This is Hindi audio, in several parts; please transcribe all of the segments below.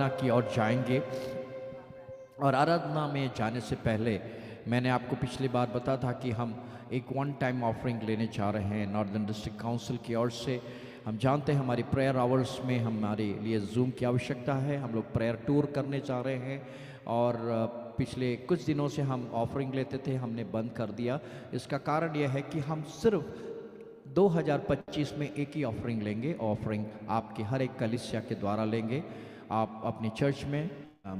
आराधना की ओर जाएंगे। और आराधना में जाने से पहले मैंने आपको पिछली बार बताया था कि हम एक वन टाइम ऑफरिंग लेने जा रहे हैं नॉर्दर्न डिस्ट्रिक्ट काउंसिल की ओर से। हम जानते हैं हमारी प्रेयर आवर्स में हमारे लिए जूम की आवश्यकता है। हम लोग प्रेयर टूर करने जा रहे हैं और पिछले कुछ दिनों से हम ऑफरिंग लेते थे, हमने बंद कर दिया। इसका कारण यह है कि हम सिर्फ 2025 में एक ही ऑफरिंग लेंगे। ऑफरिंग आपके हर एक कलीसिया के द्वारा लेंगे। आप अपनी चर्च में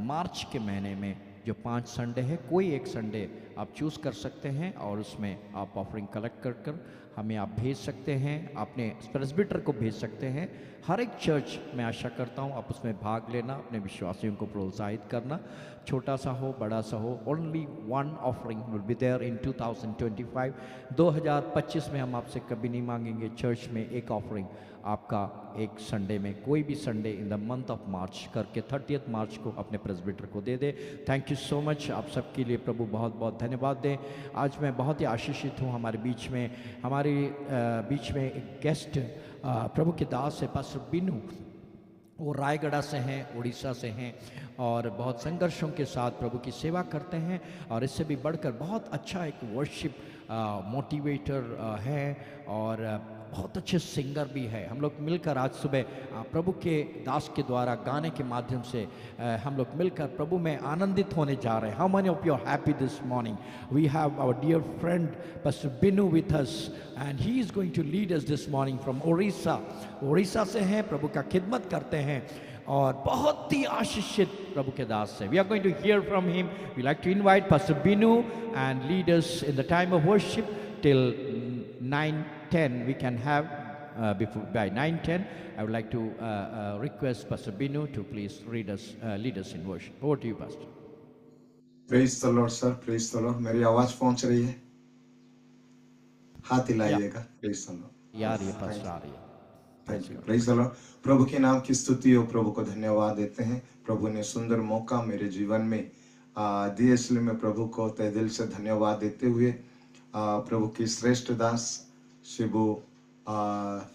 मार्च के महीने में जो 5 संडे है, कोई एक संडे आप चूज़ कर सकते हैं और उसमें आप ऑफरिंग कलेक्ट कर हमें आप भेज सकते हैं, अपने प्रेस्बिटर को भेज सकते हैं। हर एक चर्च में आशा करता हूँ आप उसमें भाग लेना, अपने विश्वासियों को प्रोत्साहित करना, छोटा सा हो बड़ा सा हो। Only one offering will be there in 2025। 2025 में हम आपसे कभी नहीं मांगेंगे चर्च में एक ऑफरिंग आपका एक संडे में, कोई भी Sunday in the month of March करके 30 मार्च को अपने प्रेस्बिटर को दे दे। Thank you so much. आप सबके लिए प्रभु बहुत बहुत धन्यवाद दें। आज मैं बहुत ही आशीषित हूँ। हमारे बीच में एक गेस्ट प्रभु के दास है पास्टर बिनू। वो रायगढ़ से हैं, उड़ीसा से हैं और बहुत संघर्षों के साथ प्रभु की सेवा करते हैं और इससे भी बढ़कर बहुत अच्छा एक वर्शिप मोटिवेटर है और बहुत अच्छे सिंगर भी है। हम लोग मिलकर आज सुबह प्रभु के दास के द्वारा गाने के माध्यम से हम लोग मिलकर प्रभु में आनंदित होने जा रहे हैं। How many of you are happy this morning? We have our dear friend pastor Binu with us and he is going to lead us this morning from Orissa से हैं, प्रभु का खिदमत करते हैं और बहुत ही आशीषित प्रभु के दास है। We are going to hear from him. We like to invite pastor Binu and lead us in the time of worship till 9:10 we can have by 9:10 I would like to request Pastor Binu to please lead us in worship. Over to you, Pastor. Praise the Lord, sir. Praise the Lord. मेरी आवाज पहुंच रही है? हाथ हिलाइएगा। Praise the Lord. यार ये पास्टर आ रही है। Thank you. Praise the Lord. प्रभु के नाम की स्तुति हो, प्रभु को धन्यवाद देते हैं। प्रभु ने सुंदर मौका मेरे जीवन में दिए, इसलिए मैं प्रभु को तहे दिल से धन्यवाद देते हुए प्रभु की श्रेष्ठ दास शिबू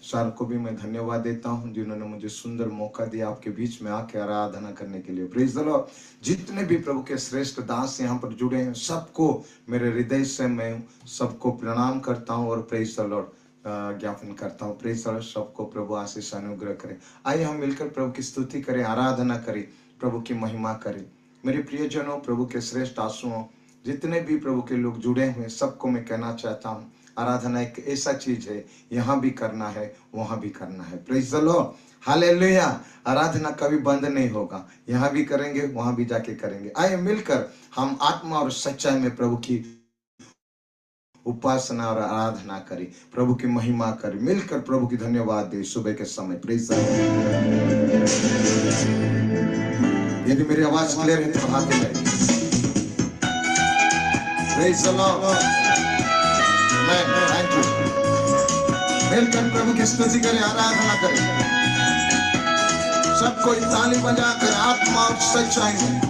सर को भी मैं धन्यवाद देता हूं जिन्होंने मुझे सुंदर मौका दिया आपके बीच में आके आराधना करने के लिए। Praise the Lord. जितने भी प्रभु के श्रेष्ठ दास यहाँ पर जुड़े हैं सबको मेरे हृदय से मैं सबको प्रणाम करता हूं और प्रेज द लॉर्ड ज्ञापन करता हूं। Praise the Lord. सबको प्रभु आशीष अनुग्रह करे। आइए हम मिलकर प्रभु की स्तुति करें, आराधना करें, प्रभु की महिमा करें। मेरे प्रियजनों, प्रभु के श्रेष्ठ दासों, जितने भी प्रभु के लोग जुड़े हुए सबको मैं कहना चाहता हूँ आराधना एक ऐसा चीज है, यहाँ भी करना है वहां भी करना है। Praise the Lord. हालेलुया। आराधना कभी बंद नहीं होगा, यहाँ भी करेंगे वहां भी जाके करेंगे। आइए मिलकर हम आत्मा और सच्चाई में प्रभु की उपासना और आराधना करें, प्रभु की महिमा करें, मिलकर प्रभु की धन्यवाद दे सुबह के समय। Praise the Lord. यदि मेरी आवाज क्लियर है तो हाथ हिलाइए। Praise the Lord. Amen. Thank you. मिलकर प्रभु की स्तुति करें, आराधना करें। सबको ताली बजाकर आत्मा और सच्चाई में।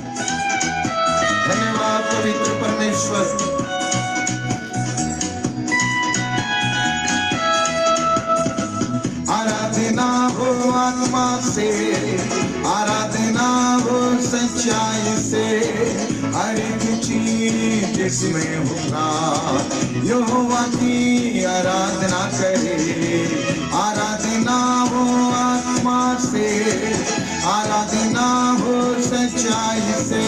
धन्यवाद पवित्र परमेश्वर। आराधना हो आत्मा से, आराधना हो सच्चाई से, हर एक चीज जिसमें होगा यहोवा की आराधना करे। आराधना हो आत्मा से, आराधना हो सच्चाई से,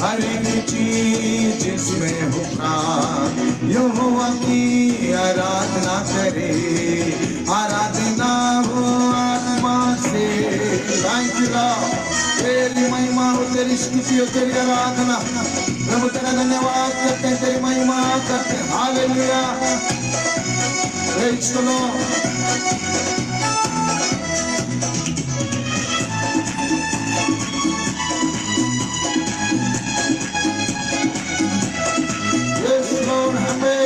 हर एक चीज जिसमें होगा यहोवा की आराधना करे। आराधना हो आत्मा से। Thank you Lord. तेरी महिमा हो, तेरी स्तुति हो, तेरी आराधना। प्रभु तेरा धन्यवाद करते हैं, तेरी महिमा करते हैं। Hallelujah. Praise the Lord. Yes Lord. हमें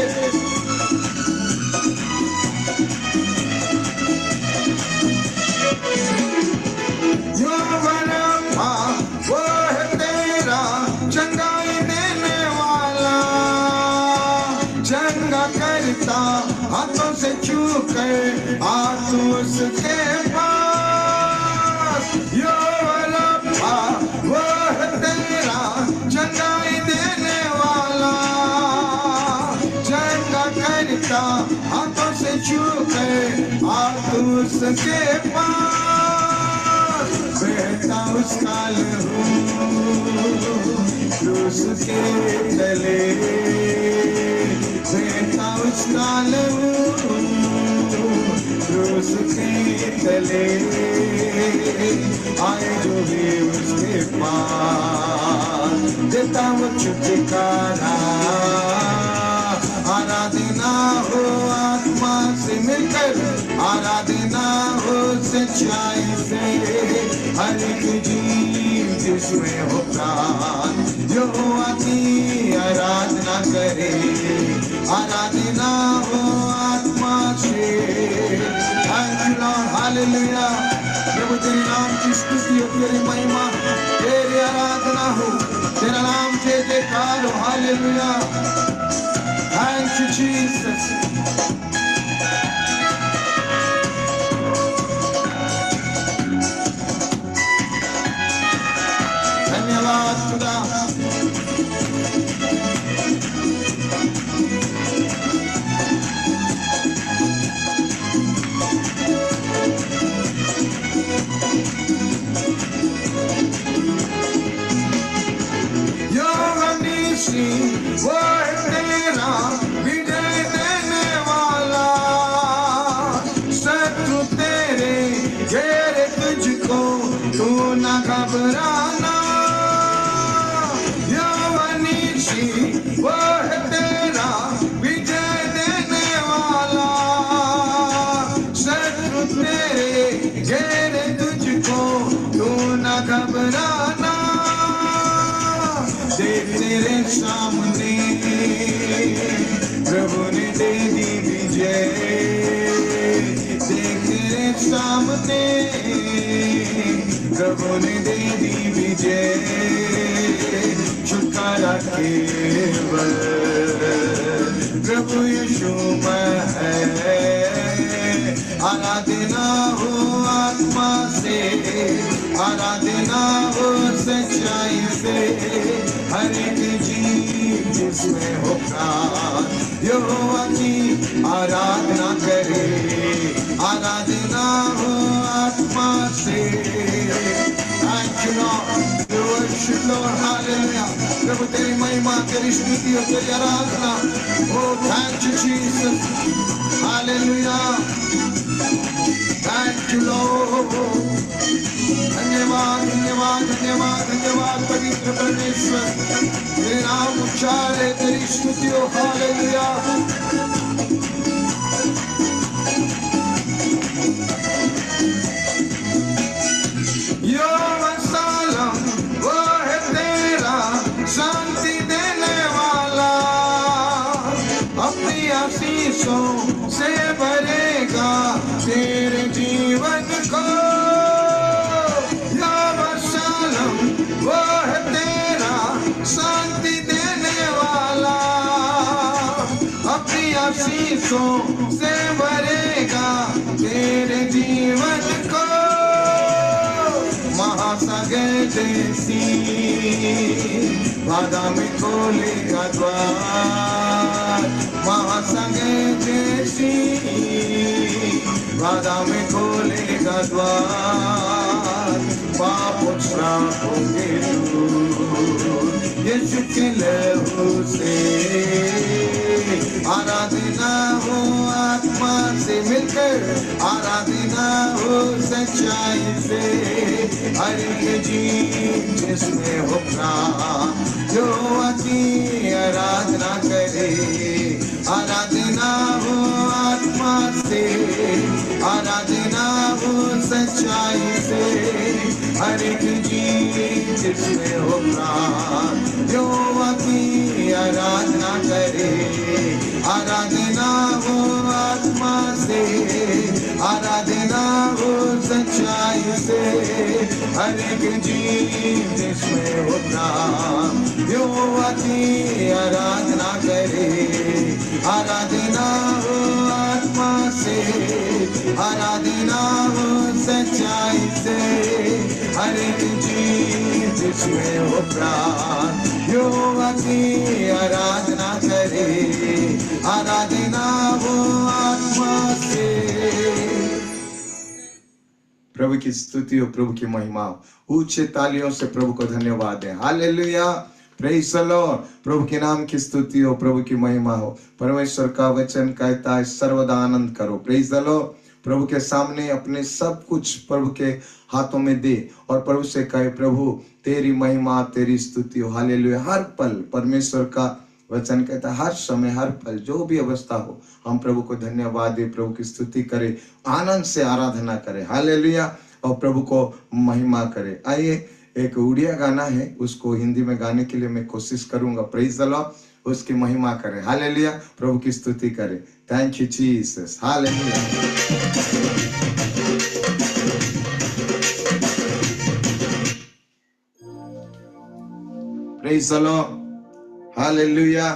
वो है तेरा चंगाई देने वाला, चंगा करता हाथों से छू कर आ तू उसके पास। यो वाला छू कर आ तू उसके पास, बहता उसका लहू क्रूस के तले, बहता उसका लहू क्रूस के तले, आए जो भी उसके पास, देता वो छुटकारा। आराधना हो आत्मा से मिलकर, आराधना हो सच्चाई से, हर एक जीव जिसमें हो प्राण, जो आती आराधना करे, आराधना हो आत्मा से। Thank you Lord, hallelujah. प्रभु तेरे नाम की स्तुति हो, तेरी महिमा, तेरी आराधना हो, तेरा नाम जय जयकार हो, हालेलुया। Thank you, Jesus. धन्यवाद खुदा। योगनीशी वो तेरा विजय देने वाला, शत्रु तेरे घेरे तुझको, तू न घबराना। योगनीशी वो तेरा विजय देने वाला, शत्रु तेरे घेरे तुझको, तू न घबराना। देख तेरे सामने प्रभु ने दे दी विजय, देख तेरे सामने प्रभु ने दे दी विजय, छुटकारा केवल प्रभु यीशु में है। आराधना हो आत्मा से, आराधना हो सच्चाई से, हर एक जीव जिसमें हो प्राण, यहोवा की आराधना करे, आराधना हो आत्मा से। Thank you Lord, we worship Lord, hallelujah। प्रभु तेरी महिमा, तेरी स्तुति और तेरी आराधना। Oh, thank you Jesus, hallelujah। Thank you Lord। धन्यवाद धन्यवाद धन्यवाद धन्यवाद पवित्र परमेश्वर, तेरे नाम उच्चारे, तेरी स्तुति हो, हालेलुया। यरूशलेम वो है तेरा शांति देने वाला, अपनी आशीषों से भरेगा तेरे जीवन को। यरूशलेम वो है तेरा शांति देने वाला, अपनी आशीषों से भरेगा तेरे जीवन को। महासागर जैसी बाधा में खोलेगा द्वार, महासागर जैसी बाधा में खोलेगा द्वार, पाप और श्रापों के दूर यीशु के लहू से। आराधना हो आत्मा से मिलकर, आराधना हो सच्चाई से, हर एक जीव जिसमें हो प्राण, जो आती आराधना करे, आराधना हो आत्मा से, आराधना हो सच्चाई से, हर एक जीव जिसमें हो प्राण, जो आती आराधना करे, आराधना हो आत्मा से, आराधना हो सच्चाई से, हर एक जीव जिसमें हो प्राण, जो आती आराधना करे, आराधना हो आत्मा से, आराधना हो सच्चाई से, हर एक जीव जिसमें हो प्राण, यहोवा की आराधना करे, आराधना वो आत्मा से। प्रभु की स्तुति हो, प्रभु की महिमा हो। ऊंचे तालियों से प्रभु को धन्यवाद दें। Hallelujah, praise the Lord. प्रभु के नाम की स्तुति हो, प्रभु की महिमा हो। परमेश्वर का वचन कहता है सर्वदा आनंद करो। Praise the Lord. प्रभु के सामने अपने सब कुछ प्रभु के हाथों में दे और प्रभु से कहे, प्रभु तेरी महिमा, तेरी स्तुति हो। हालेलुया। हर पल परमेश्वर का वचन कहता है, हर समय, हर पल, जो भी अवस्था हो, हम प्रभु को धन्यवाद दे, प्रभु की स्तुति करे, आनंद से आराधना करे। हालेलुया। और प्रभु को महिमा करे। आइए, एक उड़िया गाना है, उसको हिंदी में गाने के लिए मैं कोशिश करूंगा। Praise the Lord. उसकी महिमा करें। हालेलुया। प्रभु की स्तुति करें। Thank you Jesus. Hallelujah. Praise the Lord. Hallelujah.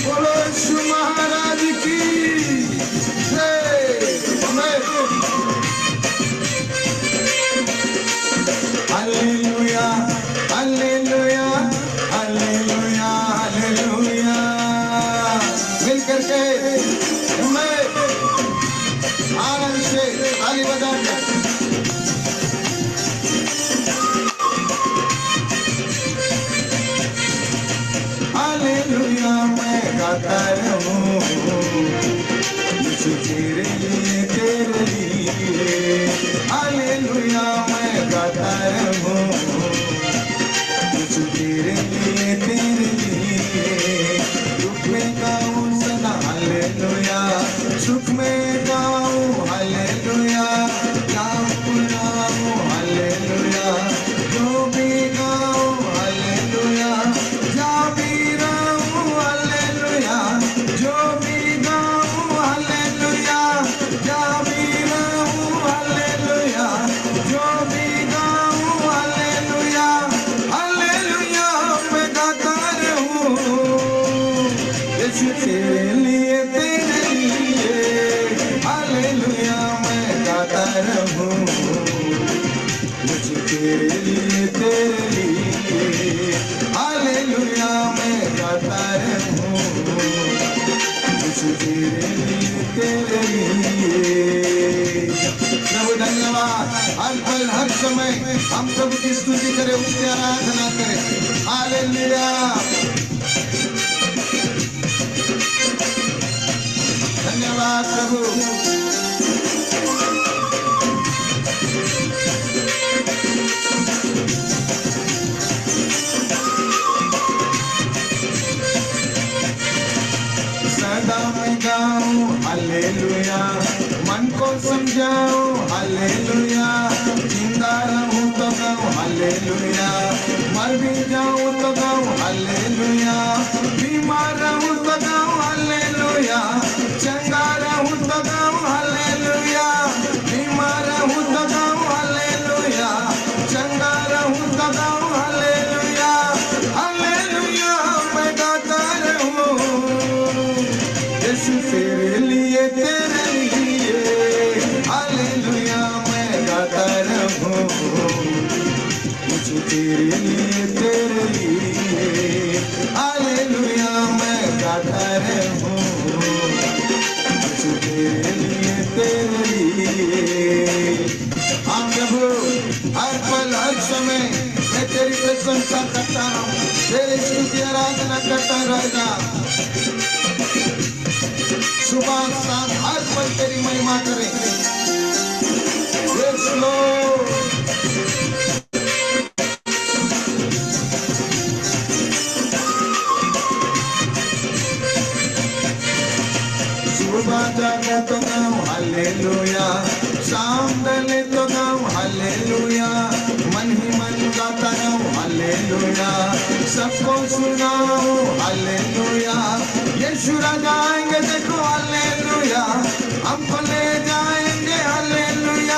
बोलो यीशु महाराज की जय। Hallelujah, hallelujah, hallelujah, hallelujah. मिलकर के मैं आनंद से ताली बजा के हालेलुया मैं गाता रहूं, कुछ तेरे लिए, तेरे लिए। हालेलुया मैं गाता रहूं, कुछ तेरे लिए, तेरे लिए। दुख में गाऊं सदा हालेलुया, सुख में गाऊं हालेलुया, गाऊं गाऊं हालेलुया, जो भी गाऊं हालेलुया, जा भी रहूं हालेलुया, जो भी गाऊं हालेलुया, जा भी रहूं हालेलुया, जो भी गाऊं हालेलुया, हालेलुया मैं गाता रहूं, यीशु तेरे लिए, तेरे लिए। हालेलुया मैं गाता रहूं, यीशु तेरे लिए, तेरे लिए। हालेलुया मैं गाता रहूं, यीशु तेरे लिए, तेरे लिए। प्रभु धन्यवाद। हर पल, हर समय हम प्रभु की स्तुति करें, उसकी आराधना करें। हालेलुया। धन्यवाद प्रभु। सदा मैं गाऊं हालेलुया, मन को समझाऊं हालेलुया, जिंदा रहूं तो गाऊं हालेलुया, मर भी जाऊं तो गाऊं हालेलुया, बीमार रहूं तो गाऊं हालेलुया, चंगा रहूं तो गाऊं हालेलुया, बीमार रहूं तो गाऊं हालेलुया, चंगा रहूं तो गाऊं हालेलुया, हालेलुया मैं गाता रहूं, यीशु तेरे लिए, तेरे लिए। हालेलुया मैं गाता रहूं, यीशु तेरे लिए, तेरे लिए। हालेलुया मैं गाता रहूं, यीशु तेरे लिए, तेरे लिए। हाँ प्रभु, हर पल, हर समय मैं तेरी प्रशंसा करता हूँ, तेरी स्तुति आराधना करता रहेगा। सुबह शाम हर पल तेरी महिमा करेंगे। Yes Lord. सुबह जागे तो गाऊं हालेलुया, शाम ढले तो गाऊं हालेलुया, मन ही मन गाता रहूं हालेलुया, सबको सुनाऊं हालेलुया, यीशु राजा आएंगे देखो हालेलुया, हमको ले जाएंगे हालेलुया।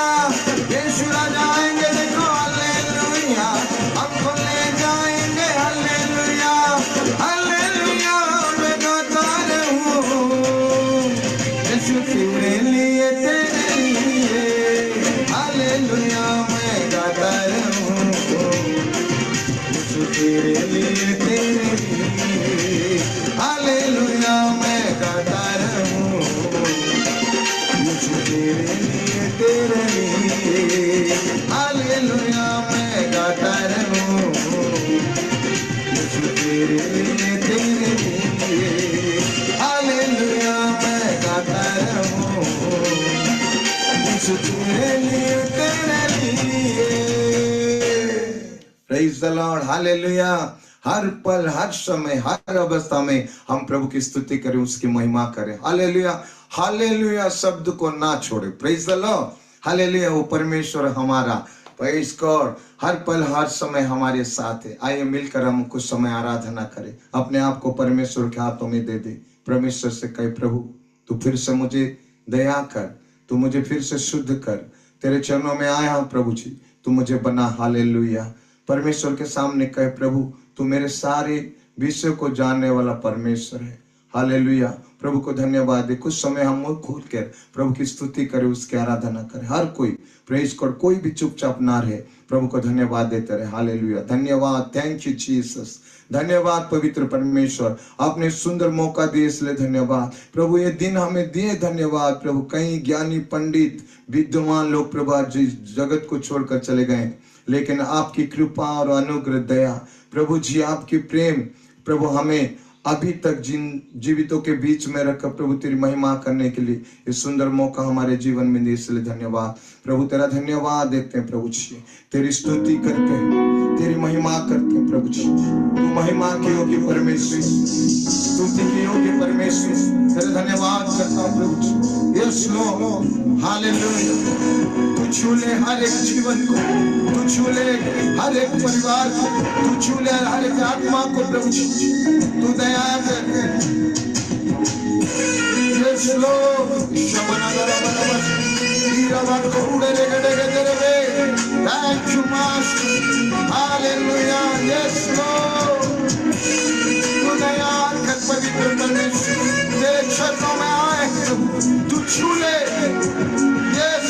यीशु तेरे लिए हालेलुया मैं गाता रहूं, यीशु तेरे लिए हालेलुया मैं गाता रहूं, यीशु तेरे लिए हालेलुया मैं गाता रहूं, यीशु तेरे लिए हालेलुया मैं गाता रहूं, यीशु तेरे लिए प्रेज़ द लॉर्ड, हालेलुया। हर पल, हर समय, हर अवस्था में हम प्रभु की स्तुति करें, उसकी महिमा करें। हालेलुया, हालेलुया शब्द को ना छोड़े। Praise the Lord, hallelujah. वो परमेश्वर हमारा, प्रेज़ गॉड, हर पल हर समय हमारे साथ है। आइए मिलकर हम कुछ समय आराधना करें, अपने आप को परमेश्वर के हाथों में दे दे। परमेश्वर से कहे, प्रभु तू फिर से मुझे दया कर, तू मुझे फिर से शुद्ध कर। तेरे चरणों में आया हूं प्रभु जी, तू मुझे बना। हालेलुया। परमेश्वर के सामने कहे, प्रभु तू मेरे सारे विषय को जानने वाला परमेश्वर है। हालेलुया। प्रभु को धन्यवाद दे। कुछ समय हम मुंह खोल कर प्रभु की स्तुति करें, उसकी आराधना करें। हर कोई प्रेज कर, कोई भी चुपचाप ना रहे, प्रभु को धन्यवाद देते रहे। हालेलुया, धन्यवाद, थैंक यू जीसस। धन्यवाद पवित्र परमेश्वर, आपने सुंदर मौका दिए इसलिए धन्यवाद प्रभु। ये दिन हमें दिए, धन्यवाद प्रभु। कई ज्ञानी पंडित विद्वान लोग प्रभु आज जगत को छोड़कर चले गए, लेकिन आपकी कृपा और अनुग्रह दया प्रभु जी, आपकी प्रेम प्रभु हमें अभी तक जिन जीवितों के बीच में रखकर प्रभु तेरी महिमा करने के लिए ये सुंदर मौका हमारे जीवन में दिए, इसलिए धन्यवाद प्रभु। तेरा धन्यवाद देते हैं प्रभु जी, तेरी स्तुति करते हैं, तेरी महिमा करते हैं प्रभु जी। तू महिमा की योग्य परमेश्वर, स्तुति की योग्य परमेश्वर, तेरा धन्यवाद करता हूँ प्रभु जी। Yes Lord, hallelujah. तू छू ले हर एक जीवन को, तू छू ले हर एक परिवार को, तू छू ले हर एक आत्मा को प्रभु जी। तू दया कर। यस लॉर्ड, शबना गरा बरबस हीरा को उड़े रे गडे गडे रे। Thank you master, hallelujah. Yes Lord, तू दया कर पवित्र परमेश्वर, तेरे चरणों में आए तू छू ले। यस,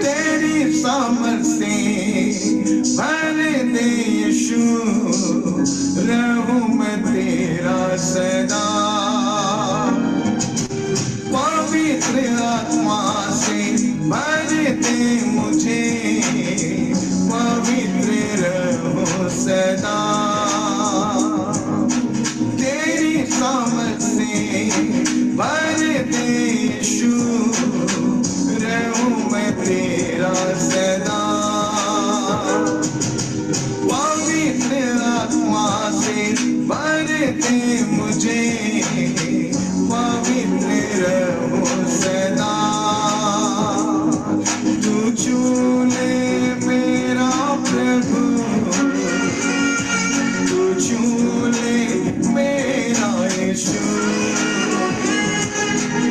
तेरी सामर्थ से भर दे यीशु, रहूं मैं तेरा सदा। पवित्र आत्मा से भर दे मुझे, पवित्र रहूं सदा। तेरी सामर्थ से भर दे यीशु, रहूं मैं तेरा सदा। पवित्र आत्मा से भर दे मुझे, पवित्र रहूं सदा। तू छू ले मेरा प्रभु, तू छू ले मेरा यीशु,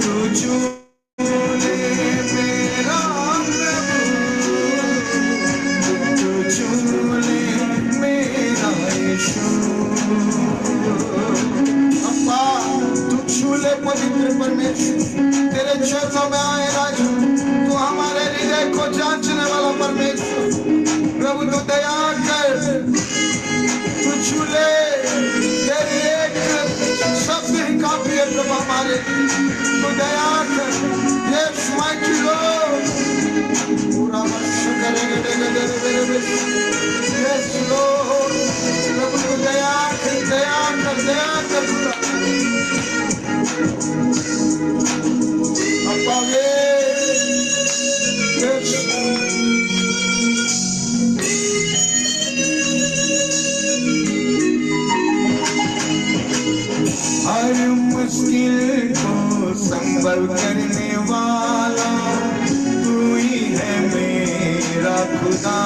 तू छू ले मेरा प्रभु, तू छू ले मेरा यीशु। अब्बा तू छू ले पवित्र परमेश्वर, तेरे चरणों में आए राजू, तू हमारे हृदय को जांचने वाला परमेश्वर प्रभु। तू दया कर, तू छू ले। तेरी एक शब्द ही काफी है प्रभु हमारे, तू दया कर। यस माइटी लॉर्ड, पूरा वर्ष करेंगे। यस लॉर्ड, प्रभु तू दया कर, दया कर, दया कर। अब्बा वे यस, हर मुश्किल को संभल करने वाला तू ही है मेरा खुदा।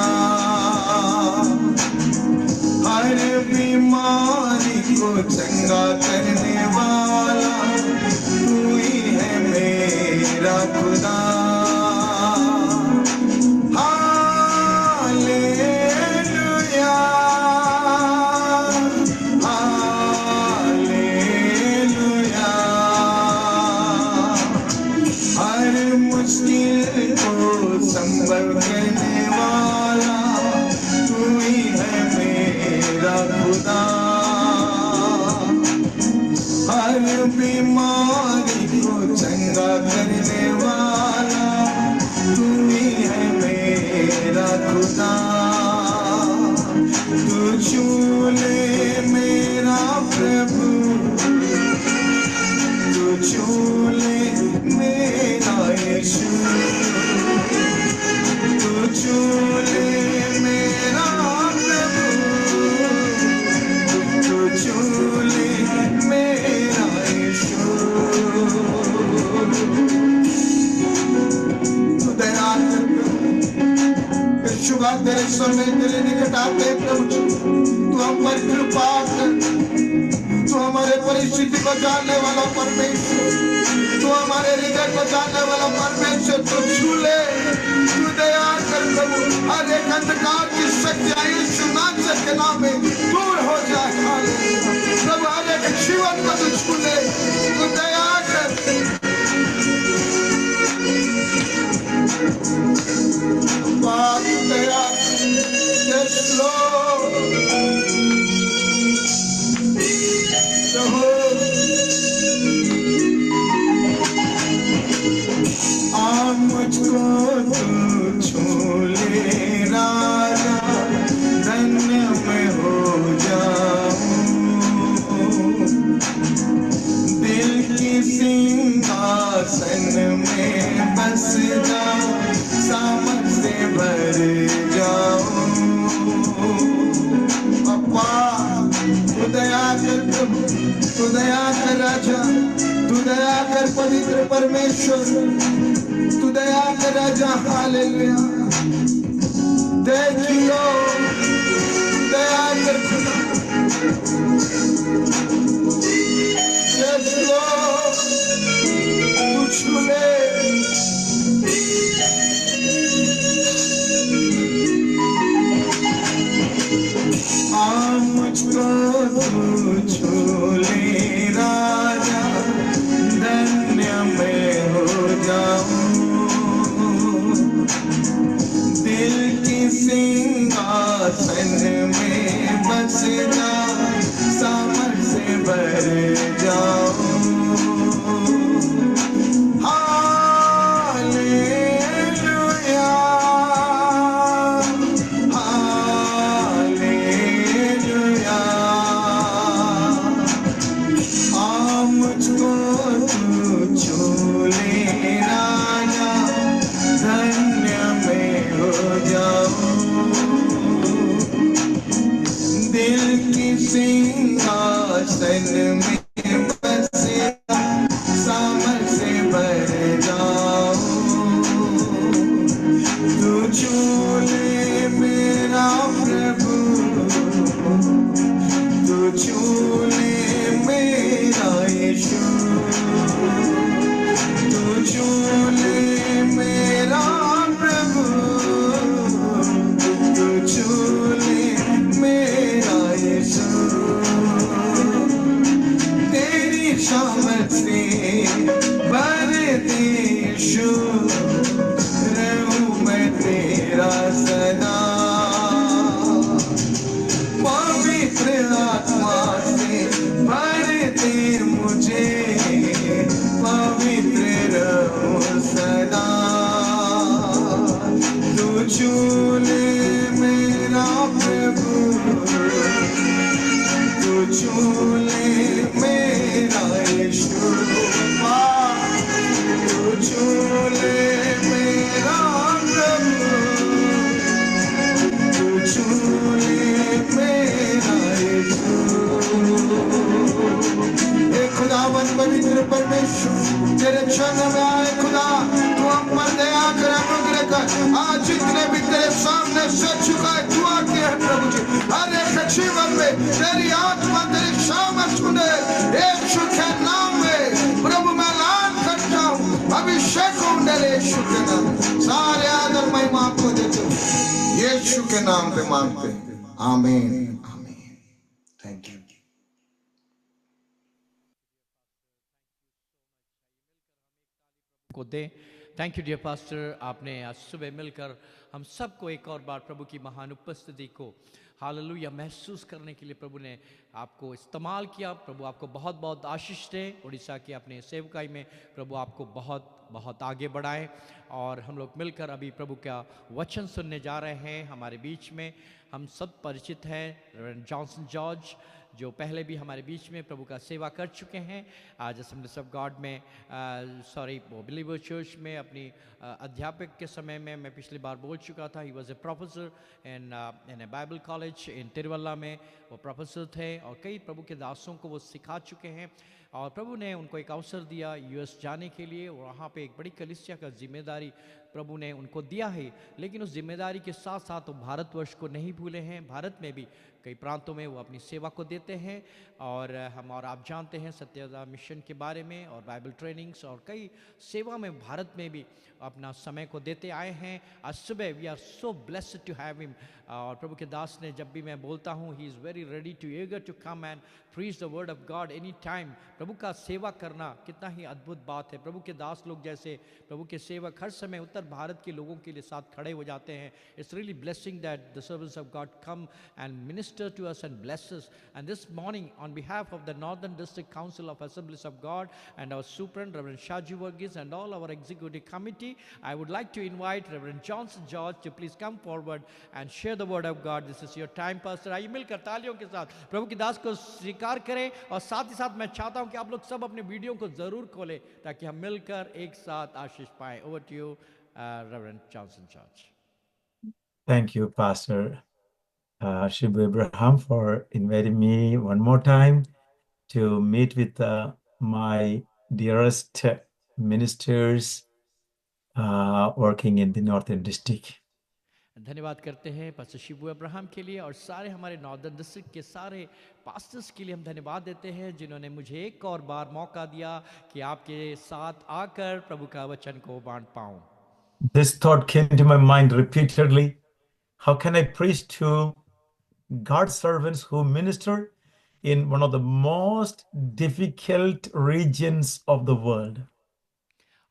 बीमारी को चंगा करने वाला तू ही है मेरा खुदा। तू छू ले मेरा प्रभु, तू छू ले मेरा यीशु, तू छू ले मेरा प्रभु, तू छू ले मेरा यीशु। तू दया कर यीशु, बात तेरे सामने तेरे निकट आते हैं प्रभु जी। तू हम पर कृपा कर, तू हमारे परिस्थिति को जानने वाला परमेश्वर, तू हमारे हृदय को जानने वाला परमेश्वर, तू छू ले, तू दया कर प्रभु। हर एक अंधकार की शक्तियां यीशु नासरी के नाम में दूर हो जाए। हालेलुया प्रभु, हर एक जीवन को तू छू ले, तू दया कर। बात दया, यस लॉर्ड। मुझको तू छू ले राजा, धन्य मैं हो जाऊं। दिल की सिंहासन में बस जाऊं, सामर्थ से भर जाऊं। अप्पा तू दया कर प्रभु, तू दया कर राजा, तू दया कर पवित्र परमेश्वर, तू दया कर राजा। Hallelujah, thank you Lord. दया कर खुदा, यस लॉर्ड, तू छू ले। मुझको तू छू ले राजा, धन्य मैं हो जाऊं। दिल की सिंहासन में बस जाऊं, सामर्थ से भर जाऊं। Hallelujah, hallelujah. मुझको तू छू ले राजा, धन्य मैं हो जाऊं। दिल की सिंहासन में बस सामर्थ से भर जाऊं। तू छू ले मेरा प्रभु, तू छू ले मेरा यीशु, तू छू ले मेरा प्रभु, तू छू ले मेरा यीशु। तेरी सामर्थ से भर दे यीशु, रहूं मैं तेरा सदा। पवित्र आत्मा से भर दे मुझे, पवित्र रहूं सदा। तू छू ले मेरा प्रभु, तू छू ले मेरा यीशु, तू छू ले मेरा प्रभु, तू छू ले मेरा यीशु। खुदावन पवित्र परमेश्वर, तेरे चरण में आए खुदा, तू हम पर दया कर, अनुग्रह कर। आज जितने भी तेरे सामने सर झुकाए दुआ की है प्रभु जी, हर एक जीवन में तेरी आत्मा तेरी सामर्थ सुने। यीशु के नाम में प्रभु मैं ऐलान करता हूँ, अभिषेक हो तेरे यीशु के नाम। सारे आदर महिमा आपको देते हूँ, यीशु के नाम पे मांगते हैं, आमीन आमीन। Thank you. को दें। थैंक यू डियर पास्टर, आपने आज सुबह मिलकर हम सबको एक और बार प्रभु की महान उपस्थिति को हालेलुया महसूस करने के लिए प्रभु ने आपको इस्तेमाल किया। प्रभु आपको बहुत बहुत आशीष दे। उड़ीसा की अपने सेवकाई में प्रभु आपको बहुत बहुत आगे बढ़ाए। और हम लोग मिलकर अभी प्रभु का वचन सुनने जा रहे हैं। हमारे बीच में हम सब परिचित हैं रेवरेंड जॉनसन जॉर्ज, जो पहले भी हमारे बीच में प्रभु का सेवा कर चुके हैं। आज असेंबलीज ऑफ गॉड में वो बिलीवर चर्च में अपनी अध्यापक के समय में मैं पिछली बार बोल चुका था। He was a professor in a Bible college in Thiruvalla में वो प्रोफेसर थे और कई प्रभु के दासों को वो सिखा चुके हैं। और प्रभु ने उनको एक अवसर दिया यूएस जाने के लिए। वहाँ पे एक बड़ी कलीसिया का जिम्मेदारी प्रभु ने उनको दिया है, लेकिन उस जिम्मेदारी के साथ साथ वो भारतवर्ष को नहीं भूले हैं। भारत में भी कई प्रांतों में वो अपनी सेवा को देते हैं। और हम और आप जानते हैं सत्यता मिशन के बारे में और बाइबल ट्रेनिंग्स और कई सेवा में भारत में भी अपना समय को देते आए हैं। आज सुबह we are so blessed to have him. और प्रभु के दास ने जब भी मैं बोलता हूँ he is very ready to eager to come and preach the word of God any time. प्रभु का सेवा करना कितना ही अद्भुत बात है। प्रभु के दास लोग जैसे प्रभु के सेवक हर समय उत्तर भारत के लोगों के लिए साथ खड़े हो जाते हैं। It's really blessing that the servants of God come and minister to us and bless us. And this morning on behalf of the Northern District Council of Assemblies of God and our superintendent Reverend Shaji Varghese and all our executive committee, I would like to invite Reverend Johnson George to please come forward and share the word of God. This is your time, Pastor. आइए मिलकर तालियों के साथ प्रभु की दास को स्वीकार करें। और साथ ही साथ मैं चाहता हूं कि आप लोग सब अपने वीडियो को जरूर खोलें ताकि हम मिलकर एक साथ आशीष पाएं। Over to you, Reverend Johnson George. Thank you, Pastor Shibu Abraham, for inviting me one more time to meet with my dearest ministers working in the Northern District. धन्यवाद करते हैं पास्टर शिबू अब्राहम के लिए और सारे हमारे नॉर्दर्न डिस्ट्रिक्ट के सारे पास्टर्स के लिए हम धन्यवाद देते हैं जिन्होंने मुझे एक और बार मौका दिया कि आपके साथ आकर प्रभु का वचन को बांट पाऊं। This thought came to my mind repeatedly. How can I preach to God's servants who minister in one of the most difficult regions of the world?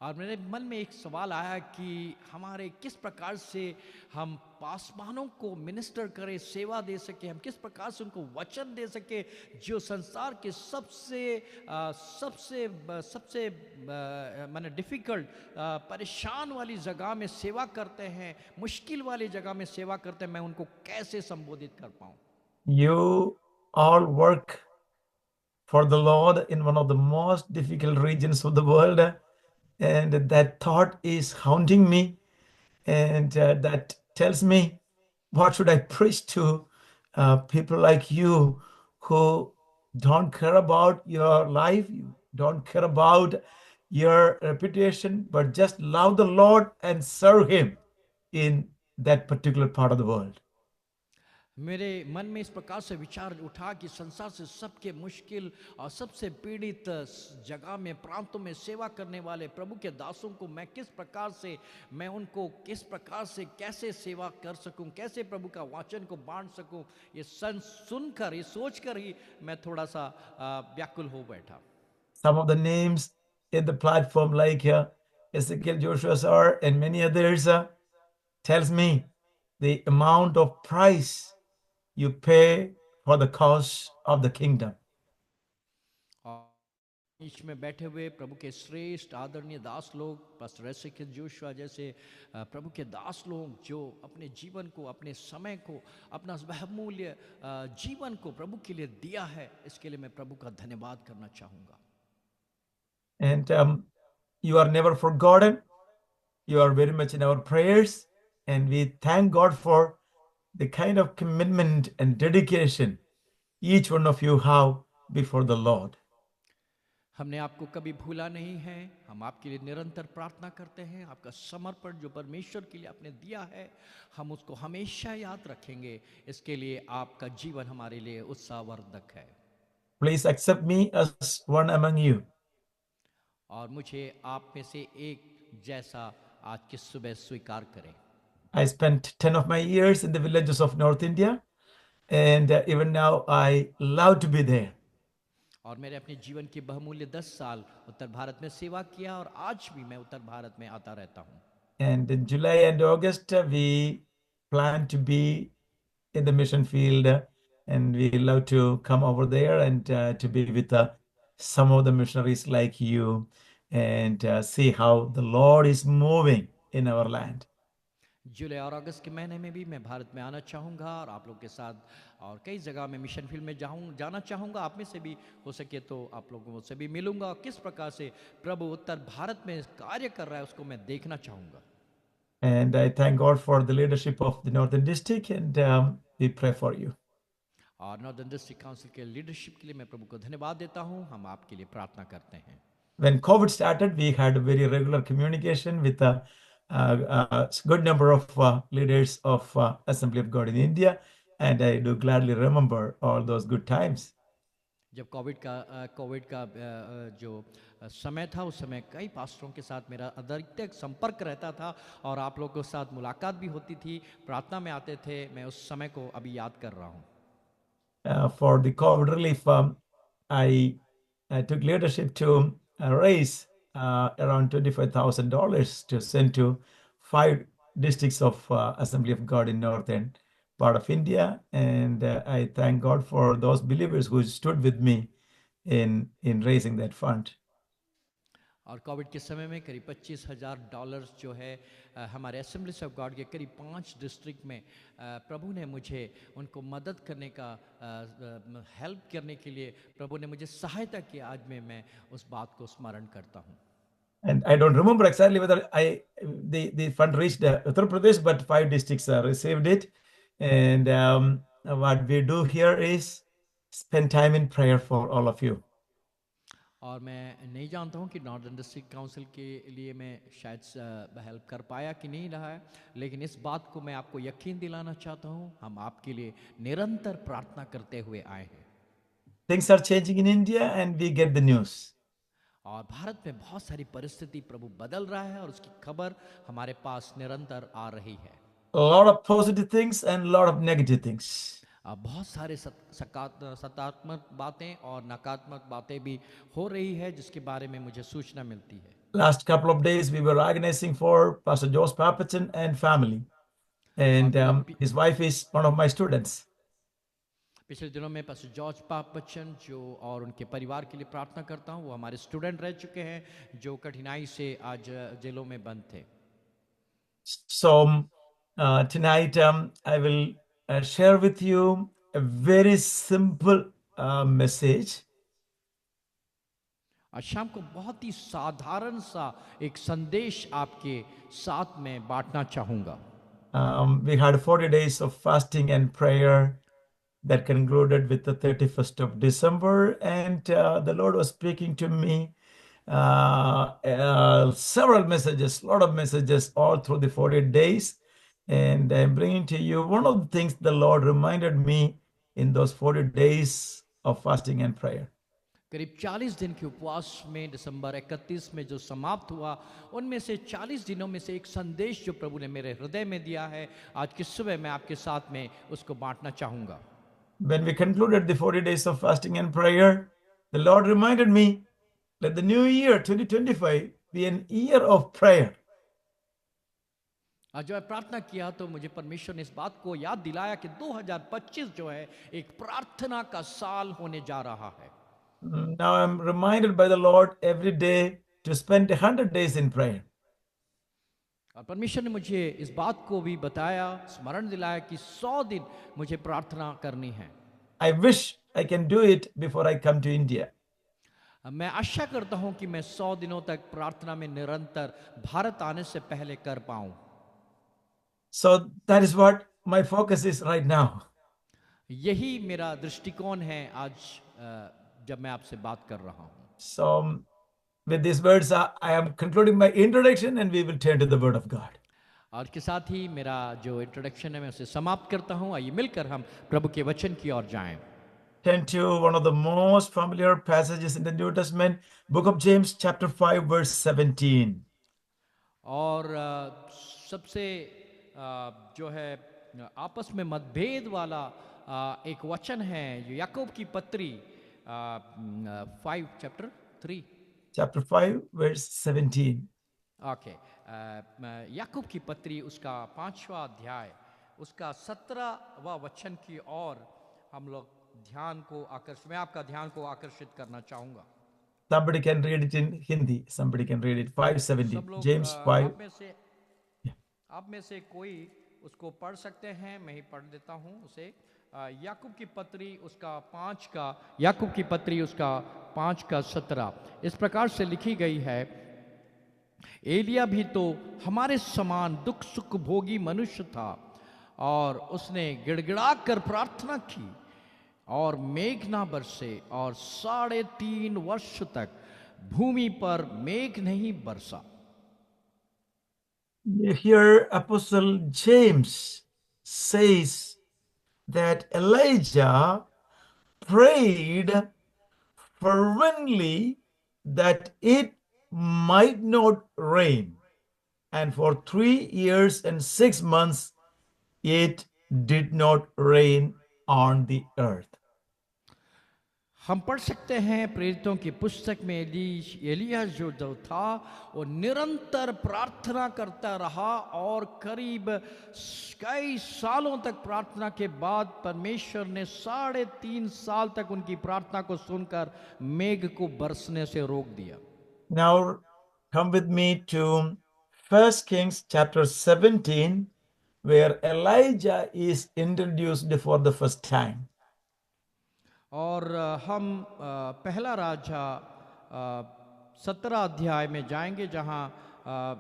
और मेरे मन में एक सवाल आया कि हमारे किस प्रकार से हम पासवानों को मिनिस्टर करें, सेवा दे सके, हम किस प्रकार से उनको वचन दे सके जो संसार के सबसे माने डिफिकल्ट परेशान वाली जगह में सेवा करते हैं, मुश्किल वाली जगह में सेवा करते हैं, मैं उनको कैसे संबोधित कर पाऊं। You all work for the Lord in one of the most difficult regions of the world, and that thought is haunting me, and that tells me, what should I preach to people like you who don't care about your life, you don't care about your reputation, but just love the Lord and serve Him in that particular part of the world. मेरे मन में इस प्रकार से विचार उठा कि संसार से सबके मुश्किल और सबसे पीड़ित जगह में प्रांतों में सेवा करने वाले प्रभु के दासों को मैं किस प्रकार से मैं उनको किस प्रकार से कैसे सेवा कर सकूं, कैसे प्रभु का वचन को बांट सकूं। ये सुनकर ये सोचकर ही मैं थोड़ा सा व्याकुल हो बैठा। Some of the names in the platform like Ezekiel Joshua sir and many others tells me the amount of price you pay for the cause of the kingdom. बीच में बैठे हुए प्रभु के श्रेष्ठ आदरणीय दास लोग, पास्टर एसेकियल जोशुआ जैसे प्रभु के दास लोग जो अपने जीवन को, अपने समय को, अपना बहुमूल्य जीवन को प्रभु के लिए दिया है, इसके लिए मैं प्रभु का धन्यवाद करना चाहूँगा। And you are never forgotten. You are very much in our prayers, and we thank God for the kind of commitment and dedication each one of you have before the Lord. हमने आपको कभी भूला नहीं है, हम आपके लिए निरंतर प्रार्थना करते हैं। आपका समर्पण जो परमेश्वर के लिए आपने दिया है, हम उसको हमेशा याद रखेंगे। इसके लिए आपका जीवन हमारे लिए उत्साहवर्धक है। Please accept me as one among you. और मुझे आप में से एक जैसा आज की सुबह स्वीकार करें। I spent 10 of my years in the villages of North India, and even now I love to be there. और मैंने अपने जीवन के बहुमूल्य 10 साल उत्तर भारत में सेवा किया और आज भी मैं उत्तर भारत में आता रहता हूँ। And in July and August we plan to be in the mission field, and we love to come over there and to be with some of the missionaries like you and see how the Lord is moving in our land. जुलाई और अगस्त के महीने में भी मैं भारत में आना चाहूँगा और आप लोग के साथ और कई जगह में मिशन फील्ड में जाना चाहूँगा। आप में से भी हो सके तो आप लोगों से भी मिलूँगा। किस प्रकार से प्रभु उत्तर भारत में कार्य कर रहा है उसको मैं देखना चाहूँगा। And I thank God for the leadership of the Northern District, and we pray for you. और नॉर्दर्न डिस्ट्रिक्ट काउंसिल के लीडरशिप के लिए मैं प्रभु को धन्यवाद देता हूँ। हम आपके लिए प्रार्थना करते हैं। When COVID started, we had very regular communication with a good number of leaders of Assembly of God in India, and I do gladly remember all those good times. जब कोविड का जो समय था उस समय कई पास्टरों के साथ मेरा अधिकतर संपर्क रहता था और आप लोगों के साथ मुलाकात भी होती थी, प्रार्थना में आते थे। मैं उस समय को अभी याद कर रहा हूँ। For the COVID relief, I took leadership to raise around $25,000 to send to 5 districts of Assembly of God in northern part of India, and I thank God for those believers who stood with me in raising that fund. और कोविड के समय में करीब $25,000 जो है हमारे असेंबलीज ऑफ गॉड के करीब 5 डिस्ट्रिक्ट में प्रभु ने मुझे उनको मदद करने का हेल्प करने के लिए प्रभु ने मुझे सहायता की। आज मैं उस बात को स्मरण करता हूँ। And I don't remember exactly whether the fund reached Uttar Pradesh, but 5 districts received it. And what we do here is spend time in prayer for all of you. और मैं नहीं जानता हूँ कि नॉर्दर्न डिस्ट्रिक्ट काउंसिल के लिए मैं शायद हेल्प कर पाया कि नहीं रहा है, लेकिन इस बात को मैं आपको यकीन दिलाना चाहता हूँ, हम आपके लिए निरंतर प्रार्थना करते हुए आए हैं। Things are changing in India and we get the news. और भारत में बहुत सारी परिस्थिति प्रभु बदल रहा है और उसकी खबर हमारे पास निरंतर आ रही है। A lot of positive things and a lot of negative things. बहुत सारे सकारात्मक बातें और नकारात्मक बातें भी हो रही है जिसके बारे में मुझे सूचना मिलती है। Last couple of days we were organizing for Pastor Josh Papachen and family, and his wife is one of my students. पिछले दिनों में पास्टर जॉर्ज पापचन जो और उनके परिवार के लिए प्रार्थना करता हूँ, वो हमारे स्टूडेंट रह चुके हैं जो कठिनाई से आज जेलों में बंद थे। So tonight I will share with you a very simple message. आज शाम को बहुत ही साधारण सा एक संदेश आपके साथ में बांटना चाहूँगा। We had 40 days of fasting and prayer that concluded with the 31st of December, and the Lord was speaking to me several messages, a lot of messages all through the 40 days. And I'm bringing to you one of the things the Lord reminded me in those 40 days of fasting and prayer. करीब 40 दिन के उपवास में दिसंबर 31 में जो समाप्त हुआ, उनमें से 40 दिनों में से एक संदेश जो प्रभु ने मेरे हृदय में दिया है, आज की सुबह मैं आपके साथ में उसको बांटना चाहूँगा। When we concluded the 40 days of fasting and prayer, the Lord reminded me, let the new year 2025 be an year of prayer. आज जब प्रार्थना किया तो मुझे परमेश्वर ने इस बात को याद दिलाया कि 2025 जो है एक प्रार्थना का साल होने जा रहा है। Now I'm reminded by the Lord every day to spend 100 days in prayer. और परमेश्वर ने मुझे इस बात को भी बताया, स्मरण दिलाया कि 100 दिन मुझे प्रार्थना करनी है। I wish I can do it before I come to India. मैं आशा करता हूं कि मैं 100 दिनों तक प्रार्थना में निरंतर भारत आने से पहले कर पाऊं। So that is what my focus is right now. यही मेरा दृष्टिकोण है आज जब मैं आपसे बात कर रहा हूं। So with these words, I am concluding my introduction and we will turn to the Word of God. और इसके साथ ही मेरा जो इंट्रोडक्शन है मैं उसे समाप्त करता हूं। आइए मिलकर हम प्रभु के वचन की ओर जाएं। Turn to one of the most familiar passages in the New Testament, book of James, chapter 5, verse 17. और सबसे जो है आपस में मतभेद वाला एक वचन है जो याकूब की पत्री 5 चैप्टर 3 Chapter 5, verse 17. ओके याकूब की पत्री उसका 5वां अध्याय उसका 17वां वचन की ओर हम लोग मैं आपका ध्यान को आकर्षित करना चाहूंगा। Somebody can read it in Hindi. Somebody can read it. 5:17. सब लोग James 5. आप में से कोई उसको पढ़ सकते हैं, मैं ही पढ़ देता हूं उसे। याकूब की पत्री उसका 5:17 इस प्रकार से लिखी गई है। एलिया भी तो हमारे समान दुख सुख भोगी मनुष्य था, और उसने गिड़गिड़ा कर प्रार्थना की और मेघ ना बरसे, और 3.5 वर्ष तक भूमि पर मेघ नहीं बरसा। Here, Apostle James says that Elijah prayed fervently that it might not rain. And for 3 years and 6 months, it did not rain on the earth. हम पढ़ सकते हैं प्रेरितों की पुस्तक में एलिया जो था वो निरंतर प्रार्थना करता रहा, और करीब कई सालों तक प्रार्थना के बाद परमेश्वर ने 3.5 साल तक उनकी प्रार्थना को सुनकर मेघ को बरसने से रोक दिया। Now come with me to 1 Kings chapter 17, where Elijah is introduced for the first time. और हम पहला राजा 17 अध्याय में जाएंगे, जहां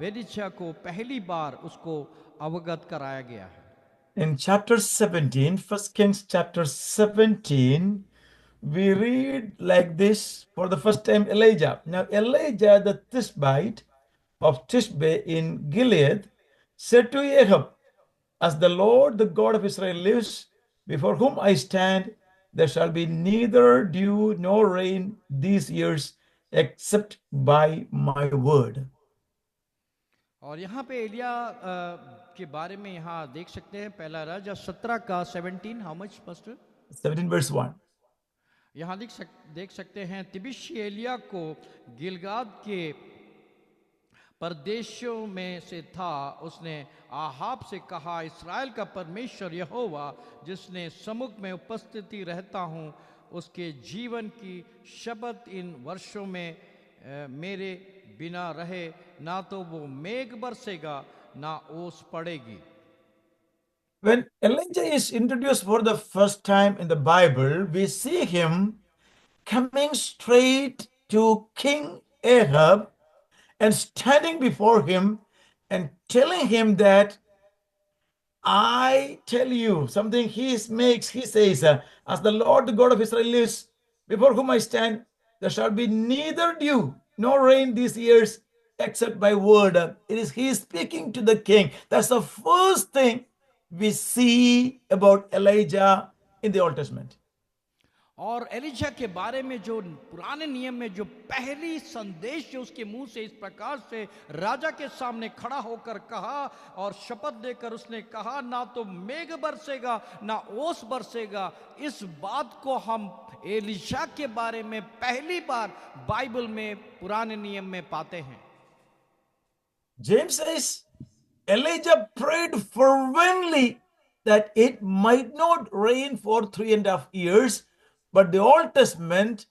एलीशा को पहली बार उसको अवगत कराया गया है। In chapter 17, 1 Kings chapter 17, we read like this for the first time Elijah. Now Elijah the Tishbite of Tishbe in Gilead said to Ahab, as the Lord the God of Israel lives, before whom I stand, there shall be neither dew nor rain these years except by my word. और यहाँ पे एलिया के बारे में यहाँ देख सकते हैं, पहला राजा 17 हाउ मच पास्टर? 17 verse 1. यहाँ देख सकते हैं, तिबिशी एलिया को गिलगाद के परदेशों में से था। उसने आहाब से कहा, इस्राएल का परमेश्वर यहोवा जिसने सम्मुख में उपस्थिति रहता हूँ, उसके जीवन की शपथ इन वर्षों में मेरे बिना रहे, ना तो वो मेघ बरसेगा ना ओस पड़ेगी। When Elijah is introduced for the first time in the Bible, we see him coming straight to King Ahab and standing before him and telling him that I tell you something. He says, as the Lord the God of Israel lives, before whom I stand, there shall be neither dew nor rain these years except by word. He is speaking to the king. That's the first thing we see about Elijah in the Old Testament. और एलिशा के बारे में जो पुराने नियम में जो पहली संदेश जो उसके मुंह से इस प्रकार से राजा के सामने खड़ा होकर कहा और शपथ देकर उसने कहा, ना तो मेघ बरसेगा ना ओस बरसेगा, इस बात को हम एलिशा के बारे में पहली बार बाइबल में पुराने नियम में पाते हैं। James says Elijah prayed fervently that it might not rain for 3.5 years. But the Old Testament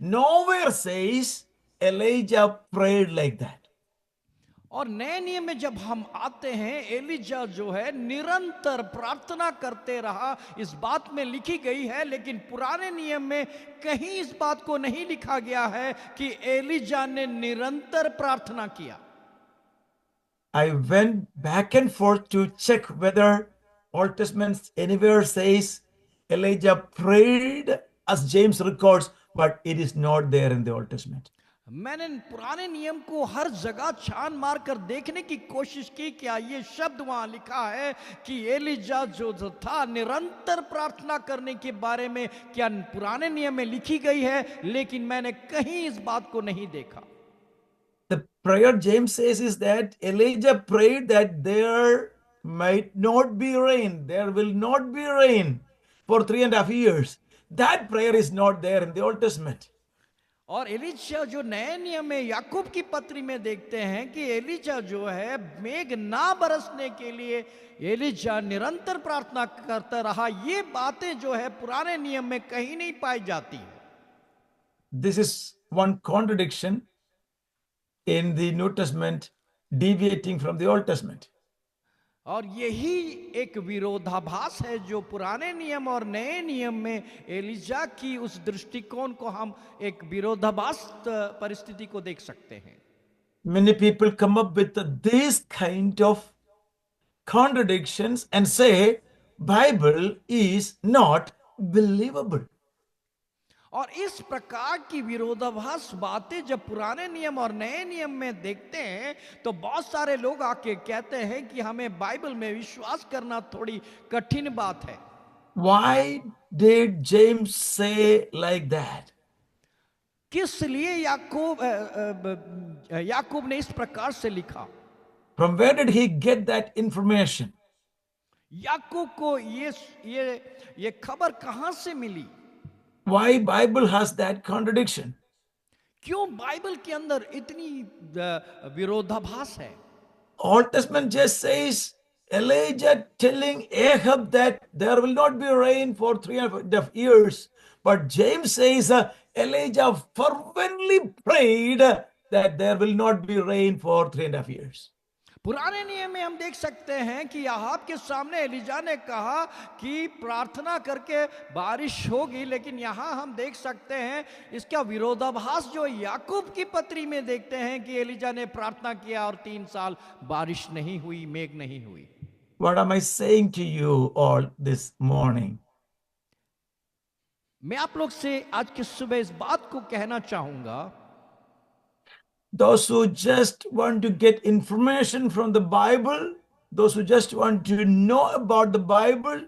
nowhere says Elijah prayed like that. और नए नियम में जब हम आते हैं, एलिजा जो है निरंतर प्रार्थना करते रहा, इस बात में लिखी गई है, लेकिन पुराने नियम में कहीं इस बात को नहीं लिखा गया है कि एलिजा ने निरंतर प्रार्थना किया। I went back and forth to check whether Old Testament anywhere says Elijah prayed as James records, but it is not there in the Old Testament. मैंने पुराने नियम को हर जगह छान मार कर देखने की कोशिश की, क्या ये शब्द वहां लिखा है कि एलिजा जो था निरंतर प्रार्थना करने के बारे में क्या पुराने नियम में लिखी गई है, लेकिन मैंने कहीं इस बात को नहीं देखा। The prayer James says is that Elijah prayed that there might not be rain, there will not be rain for 3.5 years. That prayer is not there in the Old Testament. और एलिशा जो नए नियम में याकूब की पत्री में देखते हैं कि एलिशा जो है मेघ ना बरसने के लिए एलिशा निरंतर प्रार्थना करता रहा, ये बातें जो है पुराने नियम में कहीं नहीं पाई जाती। This is one contradiction in the New Testament, deviating from the Old Testament. और यही एक विरोधाभास है जो पुराने नियम और नए नियम में एलिशा की उस दृष्टिकोण को हम एक विरोधाभास परिस्थिति को देख सकते हैं। Many people come up with this kind of contradictions and say Bible is not believable. और इस प्रकार की विरोधाभास बातें जब पुराने नियम और नए नियम में देखते हैं तो बहुत सारे लोग आके कहते हैं कि हमें बाइबल में विश्वास करना थोड़ी कठिन बात है। Why did James say like that? किस लिए याकूब ने इस प्रकार से लिखा? From where did he get that information? याकूब को ये खबर कहां से मिली? Why Bible has that contradiction? क्यों बाइबल के अंदर इतनी विरोधाभास है? Old Testament just says Elijah telling Ahab that there will not be rain for 3.5 years. But James says Elijah fervently prayed that there will not be rain for 3.5 years. पुराने नियम में हम देख सकते हैं कि याहाब के सामने एलिजा ने कहा कि प्रार्थना करके बारिश होगी, लेकिन यहाँ हम देख सकते हैं इसका विरोधाभास जो याकूब की पत्री में देखते हैं कि एलिजा ने प्रार्थना किया और 3 साल बारिश नहीं हुई, मेघ नहीं हुई। What am I saying to you all this morning? मैं आप लोग से आज की सुबह इस बात को कहना चाहूंगा, those who just want to get information from the Bible, those who just want to know about the Bible,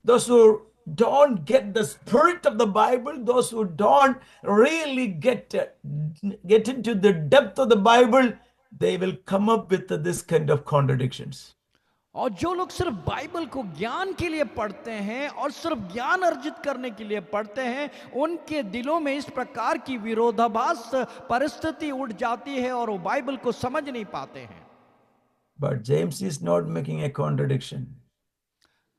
those who don't get the spirit of the Bible, those who don't really get into the depth of the Bible, they will come up with this kind of contradictions. और जो लोग सिर्फ बाइबल को ज्ञान के लिए पढ़ते हैं और सिर्फ ज्ञान अर्जित करने के लिए पढ़ते हैं, उनके दिलों में इस प्रकार की विरोधाभास परिस्थिति उठ जाती है और वो बाइबल को समझ नहीं पाते हैं। But James is not making a contradiction.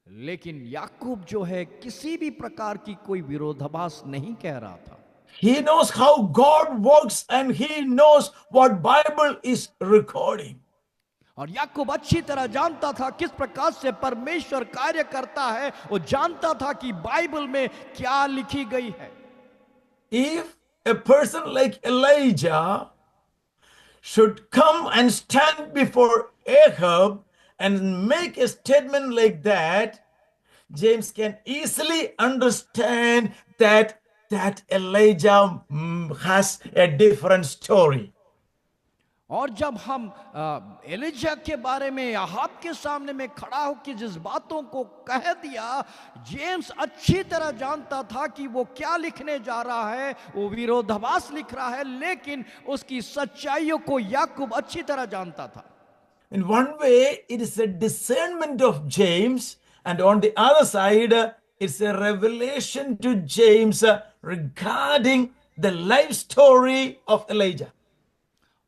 लेकिन याकूब जो है किसी भी प्रकार की कोई विरोधाभास नहीं कह रहा था। He knows how God works and he knows what Bible is recording. और याकूब अच्छी तरह जानता था किस प्रकार से परमेश्वर कार्य करता है, वो जानता था कि बाइबल में क्या लिखी गई है। If a person like Elijah should come and stand before Ahab and make a statement like that, James can easily understand that Elijah has a different story. और जब हम एलिजा के बारे में याहाब के सामने में खड़ा होकर जिस बातों को कह दिया, जेम्स अच्छी तरह जानता था कि वो क्या लिखने जा रहा है, वो विरोधाभास लिख रहा है, लेकिन उसकी सच्चाइयों को याकूब अच्छी तरह जानता था। In one way, it is a discernment of James, and on the other side, it's a revelation to James regarding the life story of Elijah.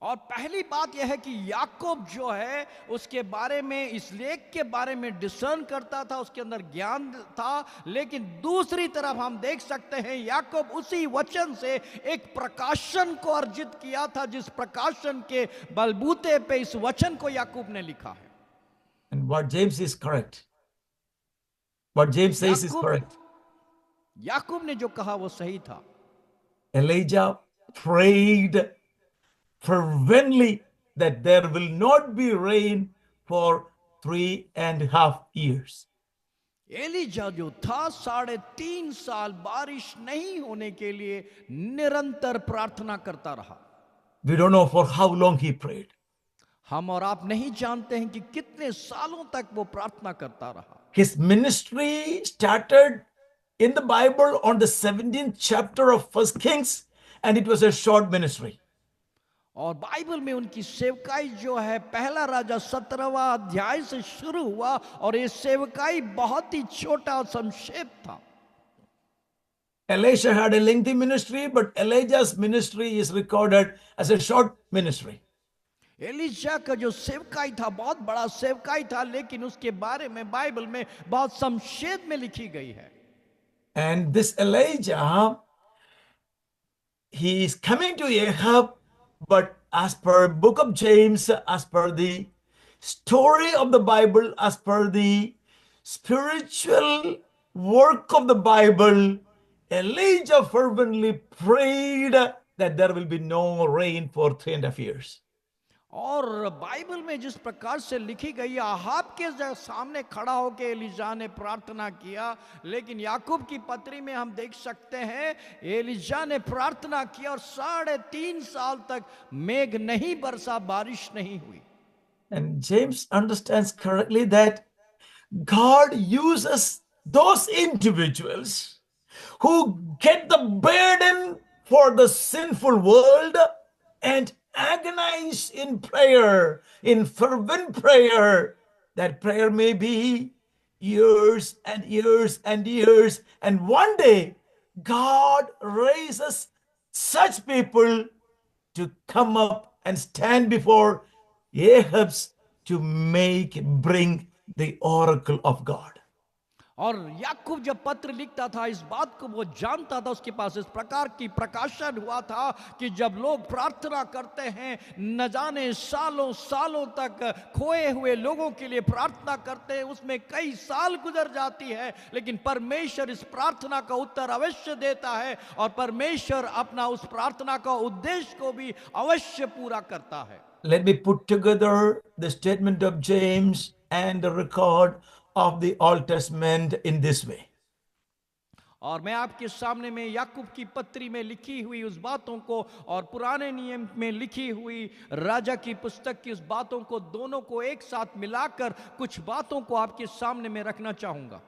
और पहली बात यह है कि याकूब जो है उसके बारे में, इस लेख के बारे में डिसर्न करता था, उसके अंदर ज्ञान था, लेकिन दूसरी तरफ हम देख सकते हैं याकूब उसी वचन से एक प्रकाशन को अर्जित किया था, जिस प्रकाशन के बलबूते पे इस वचन को याकूब ने लिखा है। And what James is correct. What James says is correct. याकूब ने जो कहा वो सही था। Elijah prayed fervently that there will not be rain for 3.5 years. Elijah जो था 3.5 साल बारिश नहीं होने के लिए निरंतर प्रार्थना करता रहा। We don't know for how long he prayed. हम और आप नहीं जानते हैं कि कितने सालों तक वो प्रार्थना करता रहा। His ministry started in the Bible on the 17th chapter of 1 Kings, and it was a short ministry. और बाइबल में उनकी सेवकाई जो है पहला राजा 17वां अध्याय से शुरू हुआ, और ये सेवकाई बहुत ही छोटा और संक्षेप था। Elisha had a lengthy ministry, but Elijah's ministry is recorded as a short ministry. Elisha का जो सेवकाई था बहुत बड़ा सेवकाई था, लेकिन उसके बारे में बाइबल में बहुत संक्षेप में लिखी गई है। And this Elijah, he is coming to Ahab, but as per book of James, as per the story of the Bible, as per the spiritual work of the Bible, Elijah fervently prayed that there will be no rain for 3.5 years. और बाइबल में जिस प्रकार से लिखी गई, आहाब के सामने खड़ा होकर एलिशा ने प्रार्थना किया, लेकिन याकूब की पत्री में हम देख सकते हैं एलिशा ने प्रार्थना किया और 3.5 साल तक मेघ नहीं बरसा, बारिश नहीं हुई। And James understands correctly that God uses those individuals who get the burden for the sinful world and agonize in prayer, in fervent prayer. That prayer may be years and years and years. And one day, God raises such people to come up and stand before Ahab's to bring the oracle of God. और याकूब जब पत्र लिखता था इस बात को वो जानता था, उसके पास इस प्रकार की प्रकाशन हुआ था कि जब लोग प्रार्थना करते हैं, न जाने सालों सालों तक खोए हुए लोगों के लिए प्रार्थना करते हैं, उसमें कई साल गुजर जाती है, लेकिन परमेश्वर इस प्रार्थना का उत्तर अवश्य देता है और परमेश्वर अपना उस प्रार्थना का उद्देश्य को भी अवश्य पूरा करता है। Let me put together the statement of James and the record of the Old Testament in this way. और मैं आपके सामने में याकूब की पत्री में लिखी हुई उस बातों को और पुराने नियम में लिखी हुई राजा की पुस्तक की उस बातों को, दोनों को एक साथ मिलाकर कुछ बातों को आपके सामने में रखना चाहूंगा।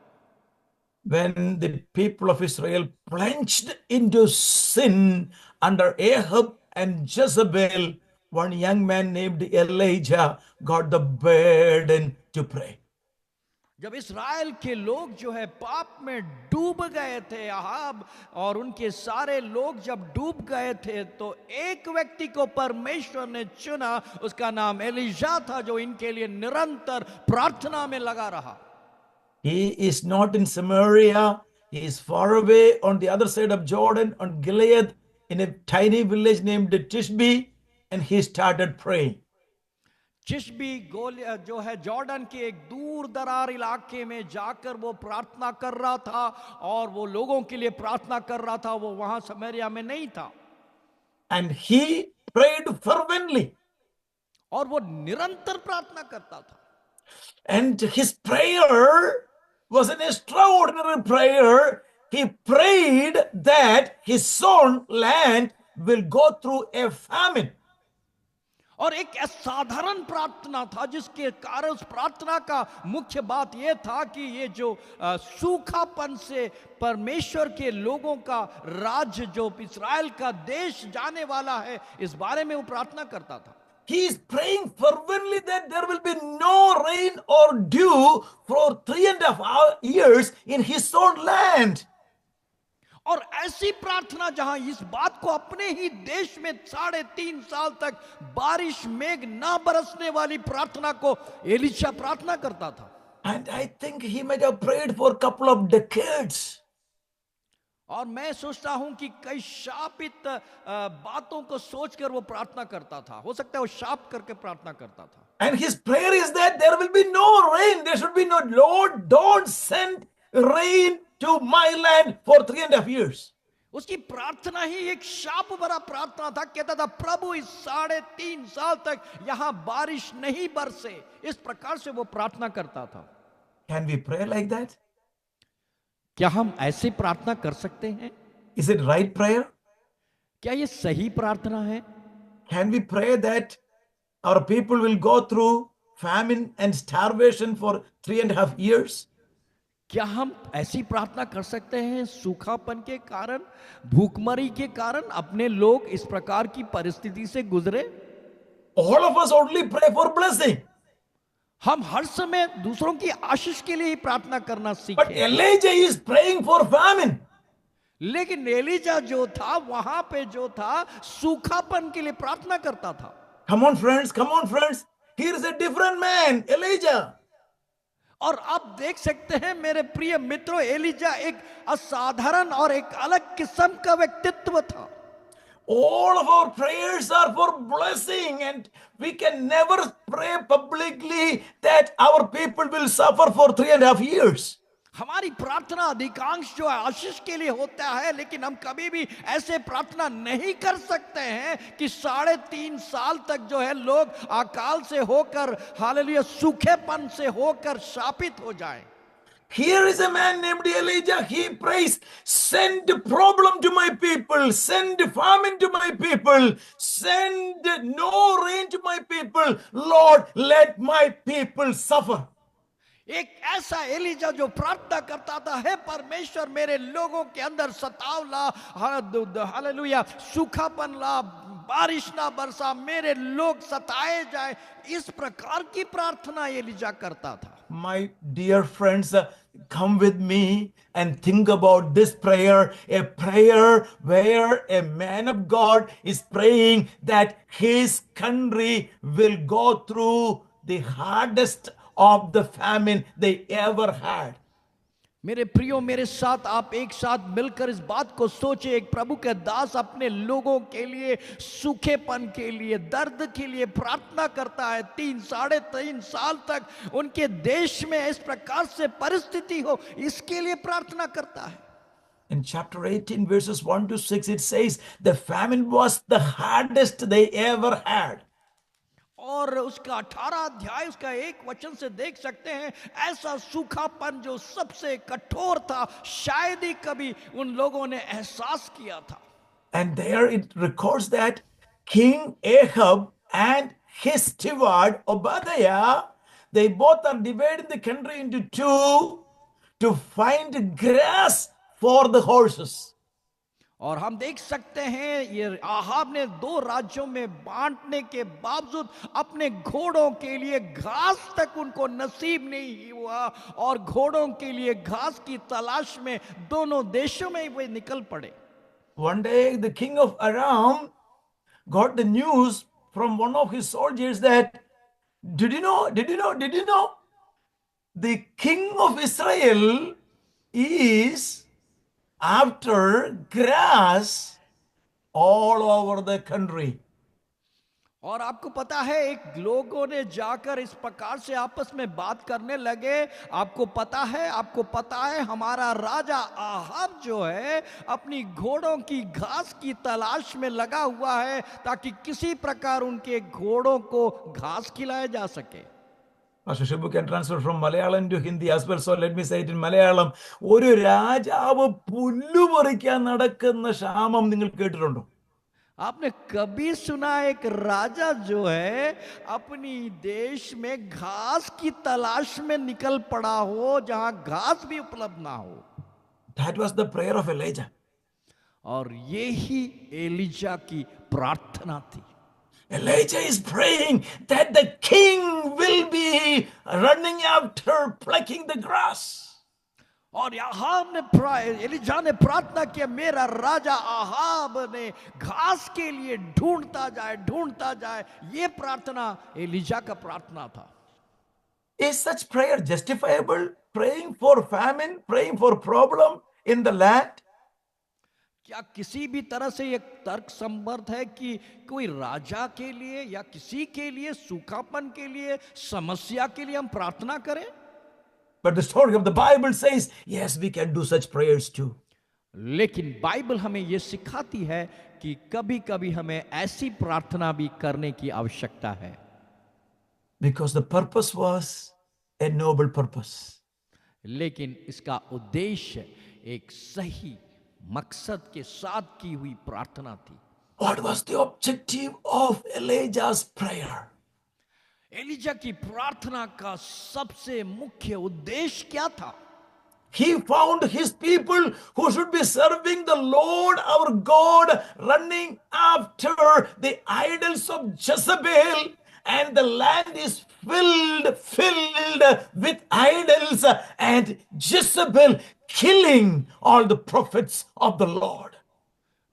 When the people of Israel plunged into sin under Ahab and Jezebel, one young man named Elijah got the burden to pray. जब इस्राएल के लोग जो है पाप में डूब गए थे, आहाब और उनके सारे लोग जब डूब गए थे, तो एक व्यक्ति को परमेश्वर ने चुना, उसका नाम एलिशा था, जो इनके लिए निरंतर प्रार्थना में लगा रहा। He is not in Samaria, he is far away on the other side of Jordan on Gilead in a tiny village named Tishbe, and he started praying. चिशबी जो है जॉर्डन के एक दूर दरार इलाके में जाकर वो प्रार्थना कर रहा था और वो लोगों के लिए प्रार्थना कर रहा था, वो वहां समरिया में नहीं था। And he prayed fervently. और वो निरंतर प्रार्थना करता था। And his prayer was an extraordinary prayer. He prayed that his own land will go through a famine. और एक असाधारण प्रार्थना था जिसके कारण उस प्रार्थना का मुख्य बात यह था कि ये जो सूखापन से परमेश्वर के लोगों का राज्य, जो इस्राएल का देश जाने वाला है, इस बारे में वो प्रार्थना करता था। He is praying fervently that there will be no rain or dew for 3.5 years in his own land. और ऐसी प्रार्थना जहां इस बात को अपने ही देश में 3.5 साल तक बारिश मेघ ना बरसने वाली प्रार्थना को एलिशा प्रार्थना करता था। And I think he might have prayed for a couple of decades. और मैं सोचता हूं कि कई शापित बातों को सोचकर वो प्रार्थना करता था, हो सकता है वो शाप करके प्रार्थना करता था। And his prayer is that there will be no rain, there should be no, Lord, don't send rain to my land for 3.5 years. उसकी प्रार्थना ही एक शाप भरा प्रार्थना था, कहता था प्रभु इस 3.5 साल तक यहां बारिश नहीं बरसे, इस प्रकार से वो प्रार्थना करता था। Can we pray like that? क्या हम ऐसे प्रार्थना कर सकते हैं? Is it right prayer? क्या ये सही प्रार्थना है? Can we pray that our people will go through famine and starvation for 3.5 years? क्या हम ऐसी प्रार्थना कर सकते हैं सूखापन के कारण, भूखमरी के कारण अपने लोग इस प्रकार की परिस्थिति से गुजरे? All of us only pray for blessing. हम हर समय दूसरों की आशीष के लिए ही प्रार्थना करना But सीखें। Elijah is praying for famine. लेकिन एलिजा जो था वहां पे जो था सूखापन के लिए प्रार्थना करता था। Come on, friends. Come on, friends. Here is a different man, Elijah. और आप देख सकते हैं मेरे प्रिय मित्रों, एलिजा एक असाधारण और एक अलग किस्म का व्यक्तित्व था। All of our prayers are for blessing, and we can never pray publicly that our people will suffer for 3.5 years. हमारी प्रार्थना अधिकांश जो है आशीष के लिए होता है, लेकिन हम कभी भी ऐसे प्रार्थना नहीं कर सकते हैं कि 3.5 साल तक जो है लोग अकाल से होकर, हालेलुया, सूखेपन से होकर शापित हो जाएं। Here is a man named Elijah. He prays, send problem to my people, send famine to my people, send no rain to my people. Lord, let my people suffer. एक ऐसा एलिजा जो प्रार्थना करता था, हे परमेश्वर मेरे लोगों के अंदर सताव ला, हालेलुया, सूखापन ला, बारिश ना बरसा, मेरे लोग सताए जाए, इस प्रकार की प्रार्थना एलिजा करता था। My dear friends, come with me and think about this prayer, a prayer where a man of God is praying that his country will go through the hardest of the famine they ever had. मेरे प्रियो, मेरे साथ आप एक साथ मिलकर इस बात को सोचें। एक प्रभु के दास अपने लोगों के लिए, सूखेपन के लिए, दर्द के लिए प्रार्थना करता है। 3-3.5 साल तक उनके देश में इस प्रकार से परिस्थिति हो, इसके लिए प्रार्थना करता है। In chapter 18 verses 1 to 6 it says the famine was the hardest they ever had. और उसका 18 अध्याय उसका 1 वचन से देख सकते हैं, ऐसा सूखापन जो सबसे कठोर था, शायद ही कभी उन लोगों ने एहसास किया था। And there it records that King Ahab and his steward Obadiah, they both are dividing the country into two to find grass for the horses. और हम देख सकते हैं ये आहाब ने 2 राज्यों में बांटने के बावजूद अपने घोड़ों के लिए घास तक उनको नसीब नहीं हुआ, और घोड़ों के लिए घास की तलाश में दोनों देशों में वे निकल पड़े। One day the king of Aram got the news from one of his soldiers that did you know the king of Israel is after grass all over the country. और आपको पता है, एक लोगों ने जाकर इस प्रकार से आपस में बात करने लगे, आपको पता है हमारा राजा आहाब जो है अपनी घोड़ों की घास की तलाश में लगा हुआ है, ताकि किसी प्रकार उनके घोड़ों को घास खिलाया जा सके। Pastor Shibu can transfer from Malayalam to Hindi as well, so let me say it in Malayalam. ഒരു രാജാവ് പുല്ല് പറിക്കാൻ നടക്കുന്ന ക്ഷാമം നിങ്ങൾ കേട്ടിട്ടുണ്ടോ? आपने कभी सुना एक राजा जो है अपनी देश में घास की तलाश में निकल पड़ा हो, जहां घास भी उपलब्ध ना हो? That was the prayer of Elijah. और ये ही एलिजा की प्रार्थना थी। Elijah is praying that the king will be running after plucking the grass. और आहाब ने एलिजा ने प्रार्थना किया, मेरा राजा आहाब ने घास के लिए ढूंढता जाए। ये प्रार्थना एलिजा का प्रार्थना था। Is such prayer justifiable? Praying for famine, praying for problem in the land? क्या किसी भी तरह से ये तर्क संबद्ध है कि कोई राजा के लिए या किसी के लिए, सूखापन के लिए, समस्या के लिए हम प्रार्थना करें? But the story of the Bible says, yes, we can do such prayers too. लेकिन बाइबल हमें यह सिखाती है कि कभी-कभी हमें ऐसी प्रार्थना भी करने की आवश्यकता है। Because the purpose was a noble purpose. लेकिन इसका उद्देश्य एक सही मकसद के साथ की हुई प्रार्थना थी। What was the objective of Elijah's prayer? Elijah की प्रार्थना का सबसे मुख्य उद्देश्य क्या था? He found his people who should be serving the Lord our God running after the idols of Jezebel and the land is filled with idols, and Jezebel killing all the prophets of the Lord.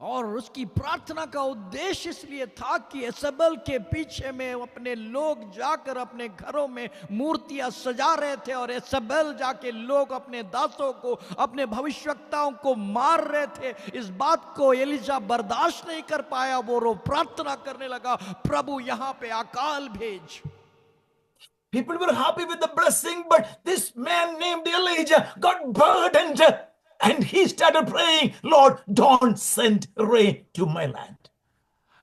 और उसकी प्रार्थना का उद्देश्य इसलिए था कि एसेबेल के पीछे में अपने लोग जाकर अपने घरों में मूर्तियां सजा रहे थे, और एसेबेल जाके लोग अपने दासों को, अपने भविष्यवक्ताओं को मार रहे थे। इस बात को एलिजा बर्दाश्त नहीं कर पाया, वो प्रार्थना करने लगा, प्रभु यहाँ पे अकाल भेज। People were happy with the blessing, but this man named Elijah got burdened. And he started praying, Lord, don't send rain to my land.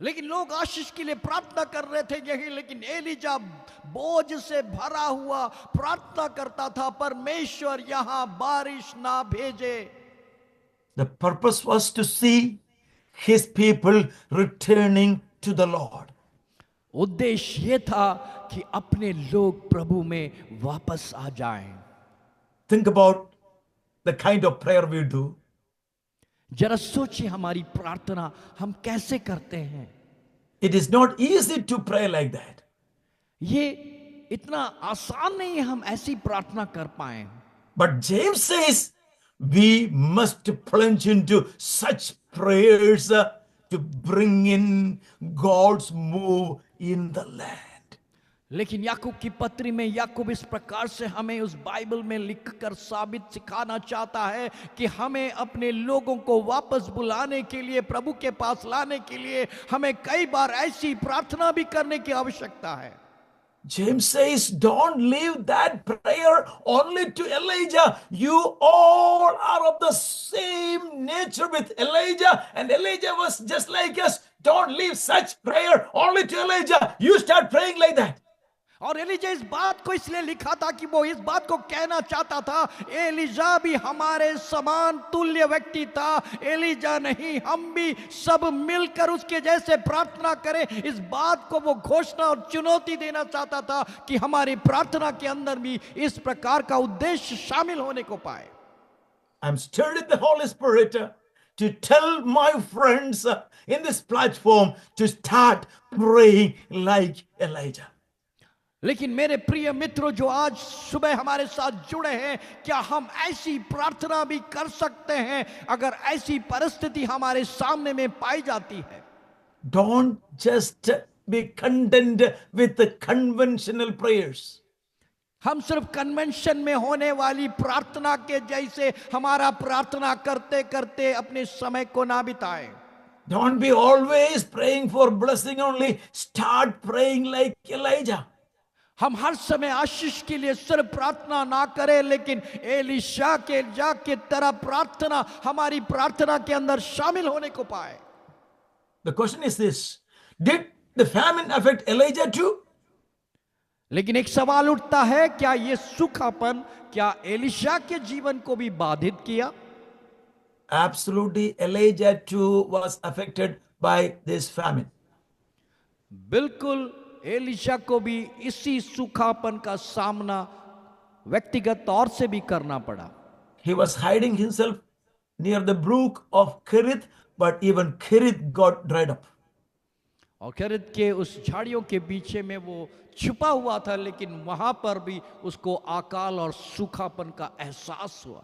लेकिन लोग आशीष के लिए प्रार्थना कर रहे थे यही, लेकिन एलिजा बोझ से भरा हुआ प्रार्थना करता था, परमेश्वर यहाँ बारिश ना भेजे। The purpose was to see his people returning to the Lord. उद्देश्य ये था कि अपने लोग प्रभु में वापस आ जाएं। Think about the kind of prayer we do. जरा सोचिए हमारी प्रार्थना हम कैसे करते हैं। It is not easy to pray like that. ये इतना आसान नहीं है हम ऐसी प्रार्थना कर पाए। But James says we must plunge into such prayers to bring in God's move in the land. लेकिन याकूब की पत्री में याकूब इस प्रकार से हमें उस बाइबल में लिखकर साबित सिखाना चाहता है कि हमें अपने लोगों को वापस बुलाने के लिए, प्रभु के पास लाने के लिए हमें कई बार ऐसी प्रार्थना भी करने की आवश्यकता है। James says, don't leave that prayer only to Elijah. You all are of the same nature with Elijah, and Elijah was just like us. Don't leave such prayer only to Elijah. You start praying like that. और एलिजा इस बात को इसलिए लिखा था कि वो इस बात को कहना चाहता था, एलिजा भी हमारे समान तुल्य व्यक्ति था, एलिजा नहीं, हम भी सब मिलकर उसके जैसे प्रार्थना करें। इस बात को वो घोषणा और चुनौती देना चाहता था कि हमारी प्रार्थना के अंदर भी इस प्रकार का उद्देश्य शामिल होने को पाए। I'm stirred in the Holy Spirit to tell my friends in this platform to start praying like Elijah. लेकिन मेरे प्रिय मित्रों जो आज सुबह हमारे साथ जुड़े हैं, क्या हम ऐसी प्रार्थना भी कर सकते हैं अगर ऐसी परिस्थिति हमारे सामने में पाई जाती है? Don't just be content with the conventional prayers. हम सिर्फ कन्वेंशन में होने वाली प्रार्थना के जैसे हमारा प्रार्थना करते करते अपने समय को ना बिताएं। Don't be always praying for blessing only. Start praying like Elijah. हम हर समय आशीष के लिए सिर्फ प्रार्थना ना करें, लेकिन एलीशा के की तरह प्रार्थना हमारी प्रार्थना के अंदर शामिल होने को पाए। The question is this: did the famine affect Elijah too? लेकिन एक सवाल उठता है, क्या ये सूखापन क्या एलीशा के जीवन को भी बाधित किया? Absolutely, Elijah too was affected by this famine. बिल्कुल एलीशा को भी इसी सूखापन का सामना व्यक्तिगत तौर से भी करना पड़ा। He was hiding himself near the brook of Kerith, but even Kerith got dried up. और केरित के उस झाड़ियों के पीछे में वो छुपा हुआ था, लेकिन वहां पर भी उसको अकाल और सूखापन का एहसास हुआ।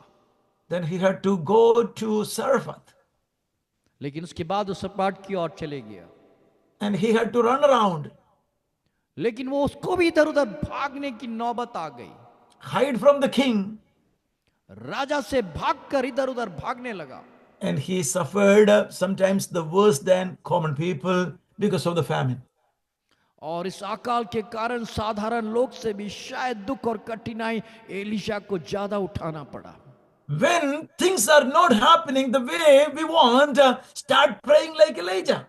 Then he had to go to Zarephath. लेकिन उसके बाद उस सपाट की ओर चले गया, And he had to run around, लेकिन वो उसको भी इधर उधर भागने की नौबत आ गई। hide from the king, राजा से भागकर इधर उधर भागने लगा। and he suffered sometimes the worse than common people because of the famine. और इस अकाल के कारण साधारण लोग से भी शायद दुख और कठिनाई एलीशा को ज्यादा उठाना पड़ा। When things are not happening the way we want, start praying like Elijah.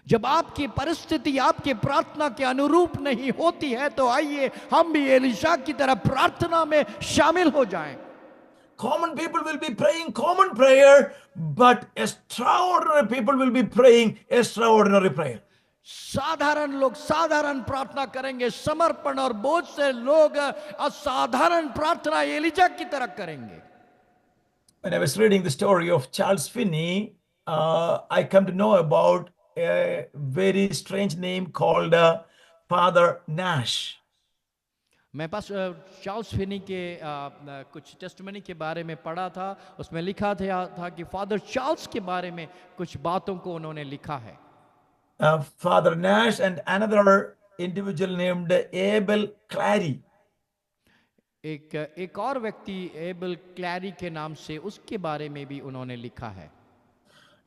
जब आपकी परिस्थिति आपके प्रार्थना के अनुरूप नहीं होती है, तो आइए हम भी एलीशा की तरह प्रार्थना में शामिल हो जाएं। Common people will be praying common prayer, but extraordinary people will be praying extraordinary prayer. साधारण लोग साधारण प्रार्थना करेंगे, समर्पण और बोझ से लोग असाधारण प्रार्थना एलीजा की तरह करेंगे। When I was reading the story of Charles Finney, I come to know about a very strange name called Father Nash. मैं पास चार्ल्स फिनी के कुछ टेस्टमनी के बारे में पढ़ा था। उसमें लिखा था कि फादर चार्ल्स के बारे में कुछ बातों को उन्होंने लिखा है। Father Nash and another individual named Abel Clary. एक और व्यक्ति एबल क्लैरी के नाम से, उसके बारे में भी उन्होंने लिखा है।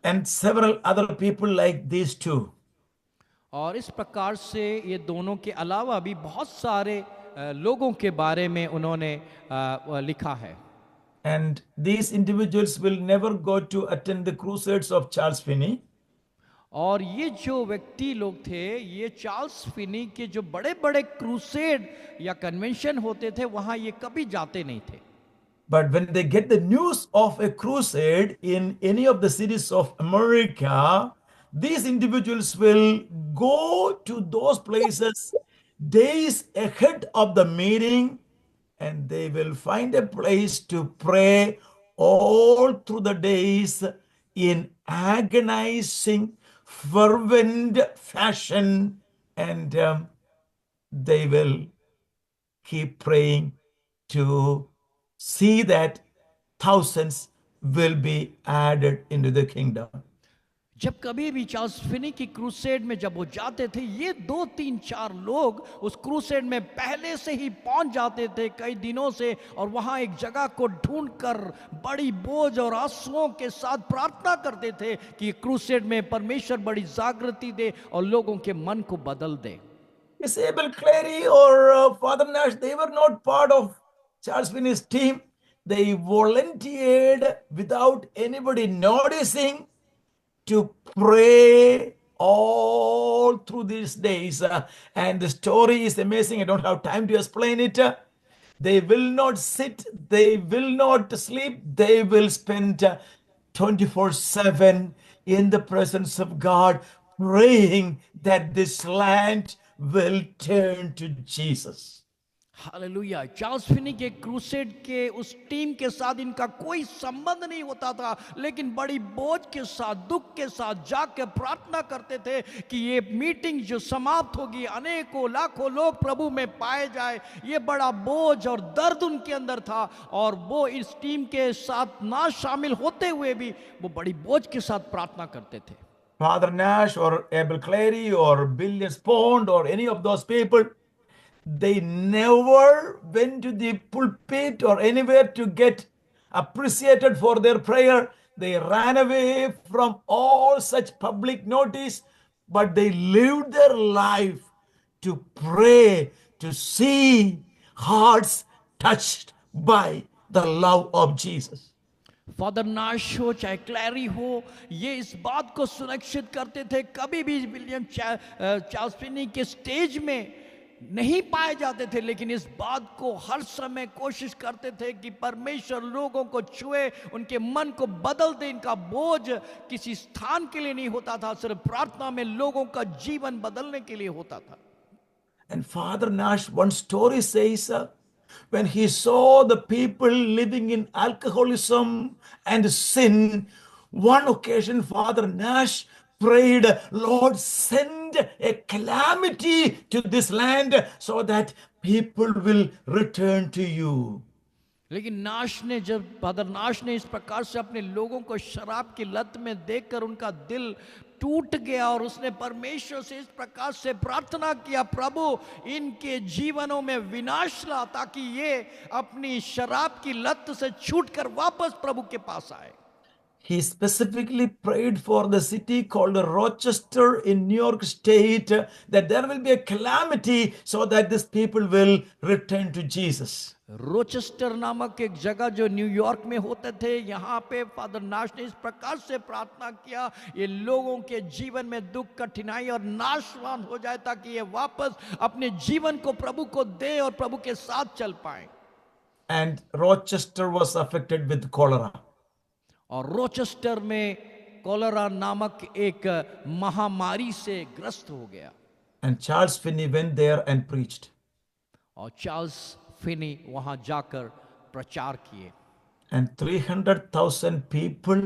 And several other people like these two. और इस प्रकार से ये दोनों के अलावा भी बहुत सारे लोगों के बारे में उन्होंने लिखा है। And these individuals will never go to attend the crusades of Charles Finney. और ये जो व्यक्ति लोग थे, ये चार्ल्स फिनी के जो बड़े बड़े क्रूसेड या कन्वेंशन होते थे, वहां ये कभी जाते नहीं थे। But when they get the news of a crusade in any of the cities of America, these individuals will go to those places days ahead of the meeting, and they will find a place to pray all through the days in agonizing, fervent fashion, and they will keep praying to see that thousands will be added into the kingdom. जब कभी भी चार्ल्स फिनी की क्रूसेड में जब वो जाते थे, ये 2-3-4 लोग उस क्रूसेड में पहले से ही पहुंच जाते थे कई दिनों से, और वहां एक जगह को ढूंढकर बड़ी बोझ और आंसुओं के साथ प्रार्थना करते थे कि क्रूसेड में परमेश्वर बड़ी जागृति दे और लोगों के मन को बदल दे। Miss Abel Clary or Father Nash, they were not part of Charles Finney's team. They volunteered without anybody noticing to pray all through these days. And the story is amazing. I don't have time to explain it. They will not sit, they will not sleep, they will spend 24/7 in the presence of God, praying that this land will turn to Jesus. Hallelujah. Charles Finney के क्रूसेड के उस टीम के साथ इनका कोई संबंध नहीं होता था, लेकिन बड़ी बोझ के साथ, दुख के साथ जाकर प्रार्थना करते थे कि ये मीटिंग जो समाप्त होगी, अनेकों लाखों लोग प्रभु में पाए जाए। ये बड़ा बोझ और दर्द उनके अंदर था, और वो इस टीम के साथ ना शामिल होते हुए भी वो बड़ी बोझ के साथ प्रार्थना करते थे। Father Nash or Abel Clary or Billy Pond or any of those people, they never went to the pulpit or anywhere to get appreciated for their prayer. They ran away from all such public notice, but they lived their life to pray, to see hearts touched by the love of Jesus. Father नाश हो चाहे क्लैरी हो, ये इस बात को सुनिश्चित करते थे कभी भी विलियम चार्ल्स फिनी के स्टेज में नहीं पाए जाते थे, लेकिन इस बात को हर समय कोशिश करते थे कि परमेश्वर लोगों को छुए, उनके मन को बदल दे। इनका बोझ किसी स्थान के लिए नहीं होता था, सिर्फ प्रार्थना में लोगों का जीवन बदलने के लिए होता था। And Father Nash, one story says, when he saw the people living in alcoholism and sin, one occasion Father Nash prayed, Lord, send a calamity to this land so that people will return to you. लेकिन नाश ने, जब फादर नाश ने इस प्रकार से अपने लोगों को शराब की लत में देखकर उनका दिल टूट गया, और उसने परमेश्वर से इस प्रकार से प्रार्थना किया, प्रभु इनके जीवनों में विनाश ला, ताकि ये अपनी शराब की लत से छूटकर वापस प्रभु के पास आए। He specifically prayed for the city called Rochester in New York State, that there will be a calamity so that these people will return to Jesus. Rochester नामक एक जगह जो न्यूयॉर्क में होते थे, यहाँ पे फादर नाश ने इस प्रकार से प्रार्थना किया, ये लोगों के जीवन में दुख, कठिनाई और नाशवान हो जाए, ताकि ये वापस अपने जीवन को प्रभु को दे और प्रभु के साथ चल पाए। And Rochester was affected with cholera. और रोचेस्टर में कोलेरा नामक एक महामारी से ग्रस्त हो गया। And Charles Finney went there and preached. और चार्ल्स फिनी वहां जाकर प्रचार किए। And 300,000 people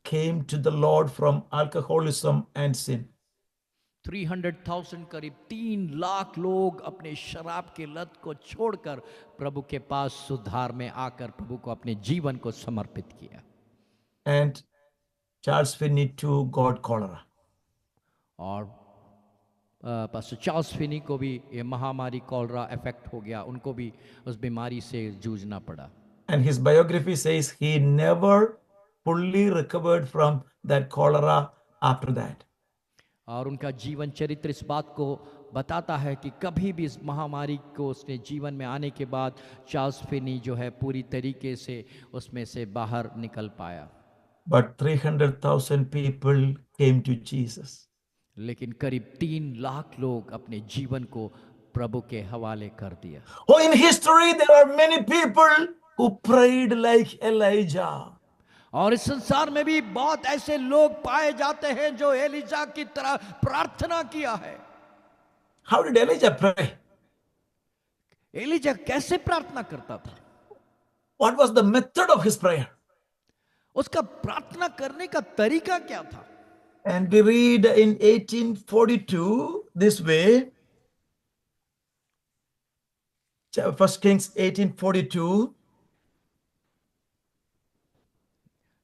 came to the Lord from alcoholism and sin. 300,000 करीब 3 लाख लोग अपने शराब की लत को छोड़कर प्रभु के पास सुधार में आकर प्रभु को अपने जीवन को समर्पित किया। And Charles Finney too got cholera. और पास्टर चार्ल्स फिनी को भी ये महामारी कॉलरा इफेक्ट हो गया, उनको भी उस बीमारी से जूझना पड़ा। And his biography says he never fully recovered from that cholera after that. और उनका जीवन चरित्र इस बात को बताता है कि कभी भी इस महामारी को उसने जीवन में आने के बाद चार्ल्स फिनी जो है पूरी तरीके से उसमें से बाहर निकल पाया। But 300,000 people came to Jesus. लेकिन करीब 3 लाख लोग अपने जीवन को प्रभु के हवाले कर दिया। Oh, in history there are many people who prayed like Elijah. और इस संसार में भी बहुत ऐसे लोग पाए जाते हैं जो एलिजा की तरह प्रार्थना किया है। How did Elijah pray? Elijah कैसे प्रार्थना करता था? What was the method of his prayer? उसका प्रार्थना करने का तरीका क्या था? And we read in 1842 this way. 1 Kings 18:42.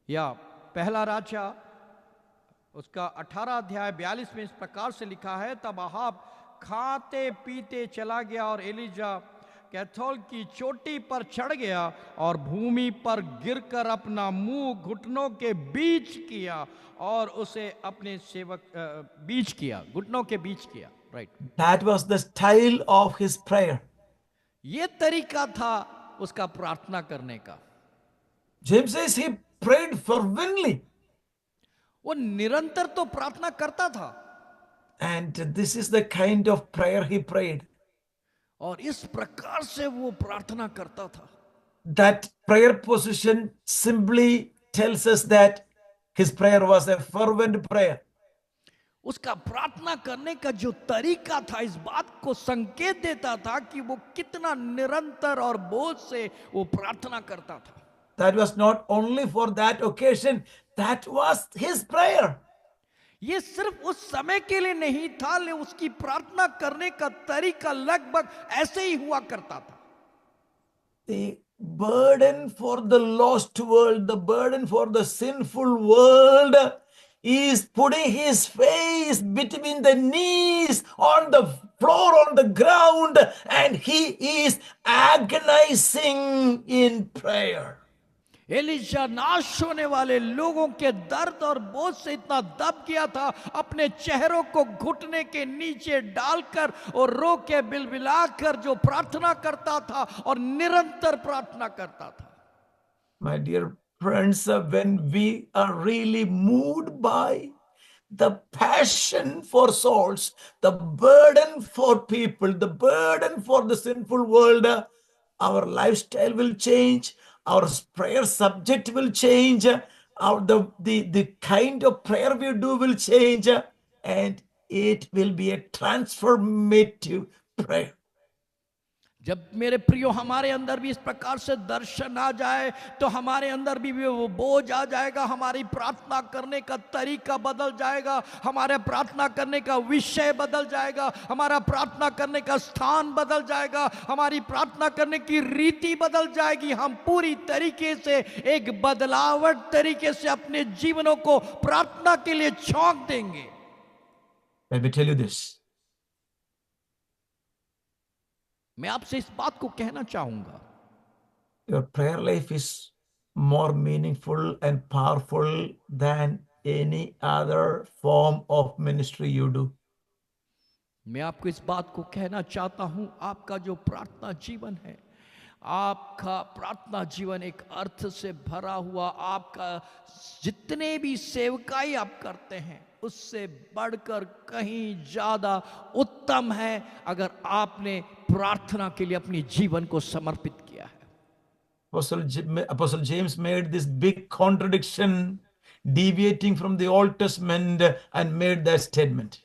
या पहला राजा उसका 18 अध्याय 42 में इस प्रकार से लिखा है, तब अहाब खाते पीते चला गया और एलिजा कैथोल की चोटी पर चढ़ गया और भूमि पर गिरकर अपना मुंह घुटनों के बीच किया और उसे अपने सेवक बीच किया, घुटनों के बीच किया। Right, That was the style of his prayer. ये तरीका था उसका प्रार्थना करने का। James says he prayed fervently. वो निरंतर तो प्रार्थना करता था। And this is the kind of prayer he prayed. और इस प्रकार से वो प्रार्थना करता था। That prayer position simply tells us that his prayer was a fervent prayer. उसका प्रार्थना करने का जो तरीका था इस बात को संकेत देता था कि वो कितना निरंतर और बोझ से वो प्रार्थना करता था। That was not only for that occasion, that was his prayer. ये सिर्फ उस समय के लिए नहीं था, लेकिन उसकी प्रार्थना करने का तरीका लगभग ऐसे ही हुआ करता था। The burden for the lost world, the burden for the sinful world is putting his face between the knees on the floor, on the ground, and he is agonizing in prayer. Elisha नाश होने वाले लोगों के दर्द और बोझ से इतना दब गया था, अपने चेहरों को घुटने के नीचे डालकर और रो के बिलबिलाकर जो प्रार्थना करता था और निरंतर प्रार्थना करता था। My dear friends, when we are really moved by the passion for souls, the burden for people, the burden for the sinful world, our lifestyle will change. Our prayer subject will change. The kind of prayer we do will change, and it will be a transformative prayer. जब मेरे प्रियो हमारे अंदर भी इस प्रकार से दर्शन आ जाए तो हमारे अंदर भी वो बोझ आ जाएगा, हमारी प्रार्थना करने का तरीका बदल जाएगा, हमारे प्रार्थना करने का विषय बदल जाएगा, हमारा प्रार्थना करने का स्थान बदल जाएगा, हमारी प्रार्थना करने की रीति बदल जाएगी। हम पूरी तरीके से एक बदलावट तरीके से अपने जीवनों को प्रार्थना के लिए झोंक देंगे। Let me tell you this. मैं आपसे इस बात को कहना चाहूंगा, Your prayer life is more meaningful and powerful than any other form of ministry you do. मैं आपको इस बात को कहना चाहता हूं, आपका जो प्रार्थना जीवन है, आपका प्रार्थना जीवन एक अर्थ से भरा हुआ, आपका जितने भी सेवकाई आप करते हैं उससे बढ़कर कहीं ज्यादा उत्तम है अगर आपने प्रार्थना के लिए अपने जीवन को समर्पित किया है। Apostle James made this big contradiction, deviating from the Old Testament, and made that statement.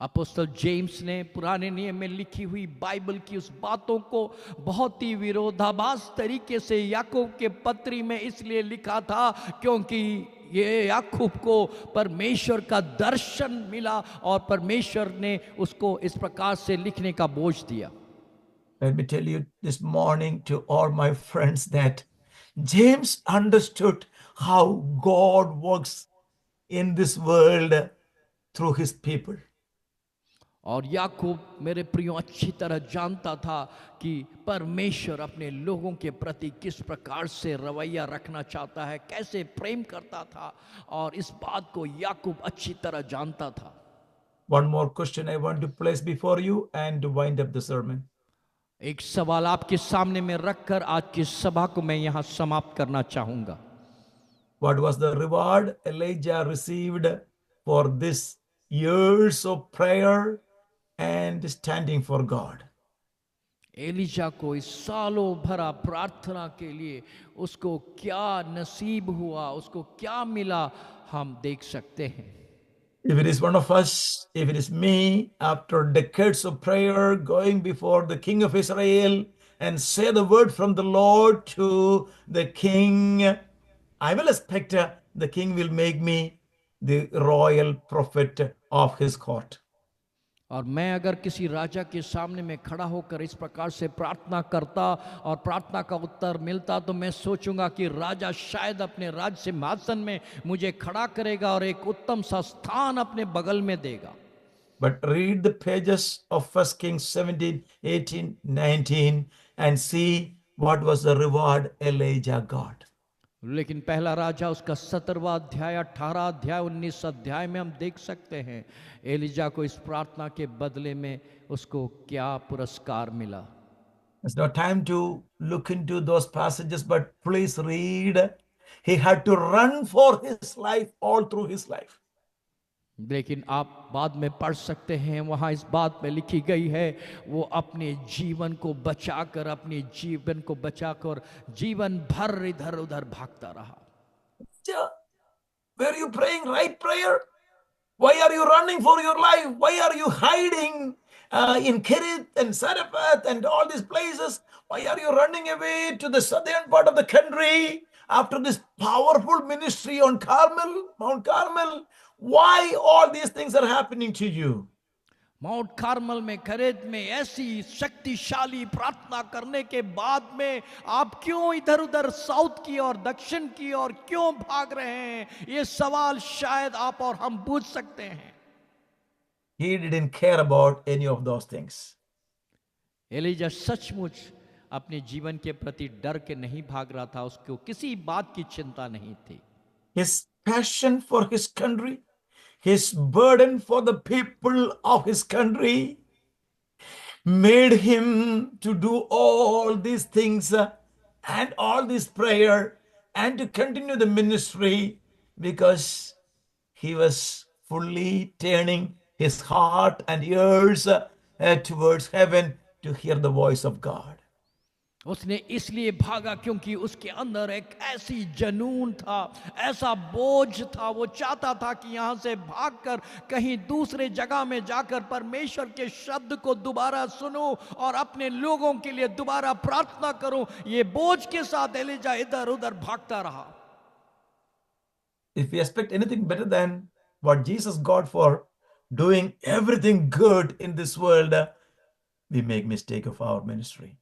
Apostle James ने पुराने नियम में लिखी हुई बाइबल की उस बातों को बहुत ही विरोधाभास तरीके से याकूब के पत्री में इसलिए लिखा था क्योंकि ये याकूब को परमेश्वर का दर्शन मिला और परमेश्वर ने उसको इस प्रकार से लिखने का बोझ दिया। Let me tell you this morning to all my friends that James understood how God works in this world through his people. और याकूब मेरे प्रियो अच्छी तरह जानता था कि परमेश्वर अपने लोगों के प्रति किस प्रकार से रवैया रखना चाहता है, कैसे प्रेम करता था, और इस बात को याकूब अच्छी तरह जानता था। One more question I want to place before you and to wind up the sermon. एक सवाल आपके सामने में रखकर आज की सभा को मैं यहाँ समाप्त करना चाहूंगा। What was the reward Elijah received for this years of prayer and standing for God? Elijah को इस सालों भरा प्रार्थना के लिए उसको क्या नसीब हुआ, उसको क्या मिला, हम देख सकते हैं। If it is one of us, if it is me, after decades of prayer, going before the king of Israel and say the word from the Lord to the king, I will expect the king will make me the royal prophet of his court. और मैं अगर किसी राजा के सामने में खड़ा होकर इस प्रकार से प्रार्थना करता और प्रार्थना का उत्तर मिलता तो मैं सोचूंगा कि राजा शायद अपने राज सिंहासन में मुझे खड़ा करेगा और एक उत्तम सा स्थान अपने बगल में देगा। But read the pages of 1 Kings 17, 18, 19 and see what was the reward Elijah got. लेकिन पहला राजा उसका 17वां अध्याय, 18 अध्याय, 19 अध्याय में हम देख सकते हैं एलिजा को इस प्रार्थना के बदले में उसको क्या पुरस्कार मिला। It's no time to look into those passages, but please read. He had to run for his life all through his life. लेकिन आप बाद में पढ़ सकते हैं, वहाँ इस बात में लिखी गई है वो अपने जीवन को बचाकर, अपने जीवन को बचाकर जीवन भर इधर उधर भागता रहा। Were you praying right prayer? Why are you running for your life? Why are you hiding in Kerith and Zarephath and all these places? Why are you running away to the southern part of the country after this powerful ministry on Carmel, Mount Carmel? Why all these things are happening to you? Mount Carmel में, खरेद में ऐसी शक्तिशाली प्रार्थना करने के बाद में आप क्यों इधर उधर साउथ की और दक्षिण की और क्यों भाग रहे हैं, ये सवाल शायद आप और हम पूछ सकते हैं। He didn't care about any of those things. Elijah सचमुच अपने जीवन के प्रति डर के नहीं भाग रहा था, उसको किसी बात की चिंता नहीं थी। His passion for his country, his burden for the people of his country made him to do all these things and all this prayer and to continue the ministry because he was fully turning his heart and ears towards heaven to hear the voice of God. उसने इसलिए भागा क्योंकि उसके अंदर एक ऐसी जनून था, ऐसा बोझ था, वो चाहता था कि यहाँ से भागकर कहीं दूसरे जगह में जाकर परमेश्वर के शब्द को दोबारा सुनूं और अपने लोगों के लिए दोबारा प्रार्थना करूं। ये बोझ के साथ एलिजा इधर उधर भागता रहा। If we expect anything better than what Jesus got for doing everything good in this world, we make mistake of our ministry.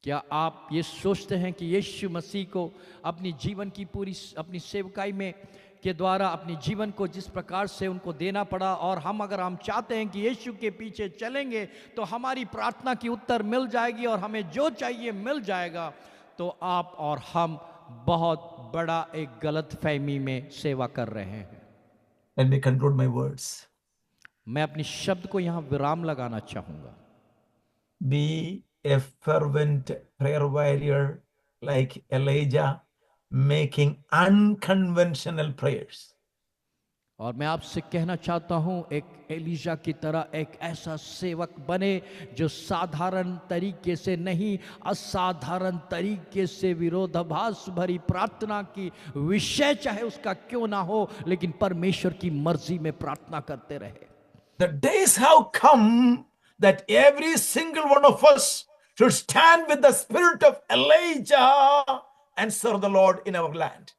क्या आप ये सोचते हैं कि यीशु मसीह को अपनी जीवन की पूरी अपनी सेवकाई में के द्वारा अपने जीवन को जिस प्रकार से उनको देना पड़ा, और अगर हम चाहते हैं कि यीशु के पीछे चलेंगे तो हमारी प्रार्थना की उत्तर मिल जाएगी और हमें जो चाहिए मिल जाएगा, तो आप और हम बहुत बड़ा एक गलत फहमी में सेवा कर रहे हैं। Let me conclude my words. मैं अपनी शब्द को यहाँ विराम लगाना चाहूंगा। Be a fervent prayer warrior like Elijah, making unconventional prayers. और मैं आपसे कहना चाहता हूं, एक एलिजा की तरह एक ऐसा सेवक बने जो साधारण तरीके से नहीं, असाधारण तरीके से विरोधाभास भरी प्रार्थना की विषय चाहे उसका क्यों ना हो, लेकिन परमेश्वर की मर्जी में प्रार्थना करते रहे। The days have come that every single one of us should stand with the spirit of Elijah and serve the Lord in our land.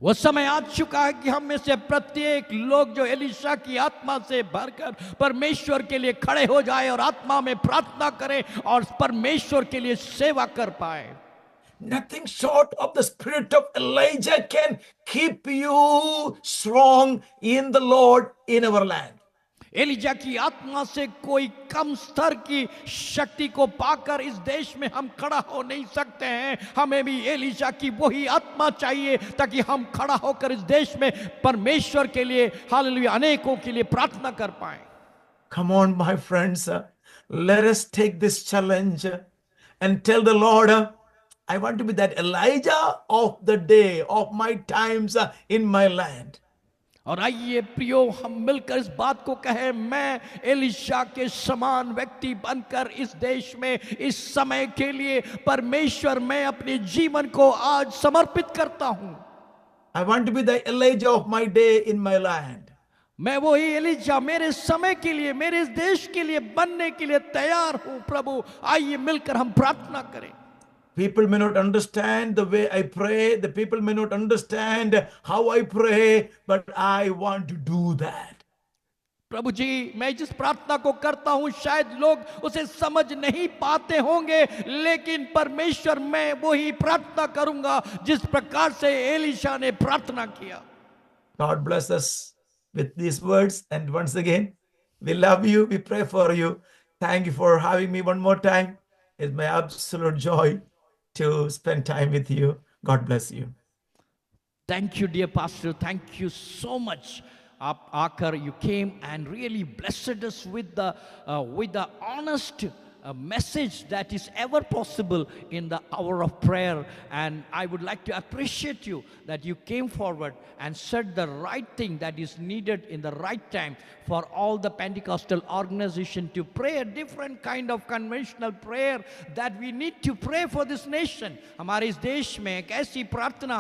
वो समय आ चुका है कि हम में से प्रत्येक लोग जो एलीशा की आत्मा से भरकर परमेश्वर के लिए खड़े हो जाए और आत्मा में प्रार्थना करें और परमेश्वर के लिए सेवा कर पाए. Nothing short of the spirit of Elijah can keep you strong in the Lord in our land. Elijah की आत्मा से कोई कम स्तर की शक्ति को पाकर इस देश में हम खड़ा हो नहीं सकते हैं. हमें भी एलिजा की वही आत्मा चाहिए ताकि हम खड़ा होकर इस देश में परमेश्वर के लिए, हालेलुया, अनेकों के लिए प्रार्थना कर पाएं. Come on, my friends, let us take this challenge and tell the Lord, I want to be that Elijah of the day, of my times in my land. और आइए प्रियो, हम मिलकर इस बात को कहें, मैं एलीशा के समान व्यक्ति बनकर इस देश में इस समय के लिए परमेश्वर में अपने जीवन को आज समर्पित करता हूं. I want to be the Elijah of my day in my land. मैं वही एलीशा मेरे समय के लिए, मेरे इस देश के लिए बनने के लिए तैयार हूं. प्रभु, आइए मिलकर हम प्रार्थना करें. People may not understand the way I pray. The people may not understand how I pray, but I want to do that. प्रभु जी, मैं जिस प्रार्थना को करता हूं शायद लोग उसे समझ नहीं पाते होंगे, लेकिन परमेश्वर मैं वही प्रार्थना करूंगा जिस प्रकार से एलीशा ने प्रार्थना किया. God bless us with these words. And once again, we love you. We pray for you. Thank you for having me one more time. It's my absolute joy to spend time with you. God bless you. Thank you, dear pastor. Thank you so much. Akar, you came and really blessed us with the honest message that is ever possible in the hour of prayer. And I would like to appreciate you that you came forward and said the right thing that is needed in the right time for all the Pentecostal organization to pray a different kind of conventional prayer that we need to pray for this nation. हमारे इस देश में एक ऐसी प्रार्थना,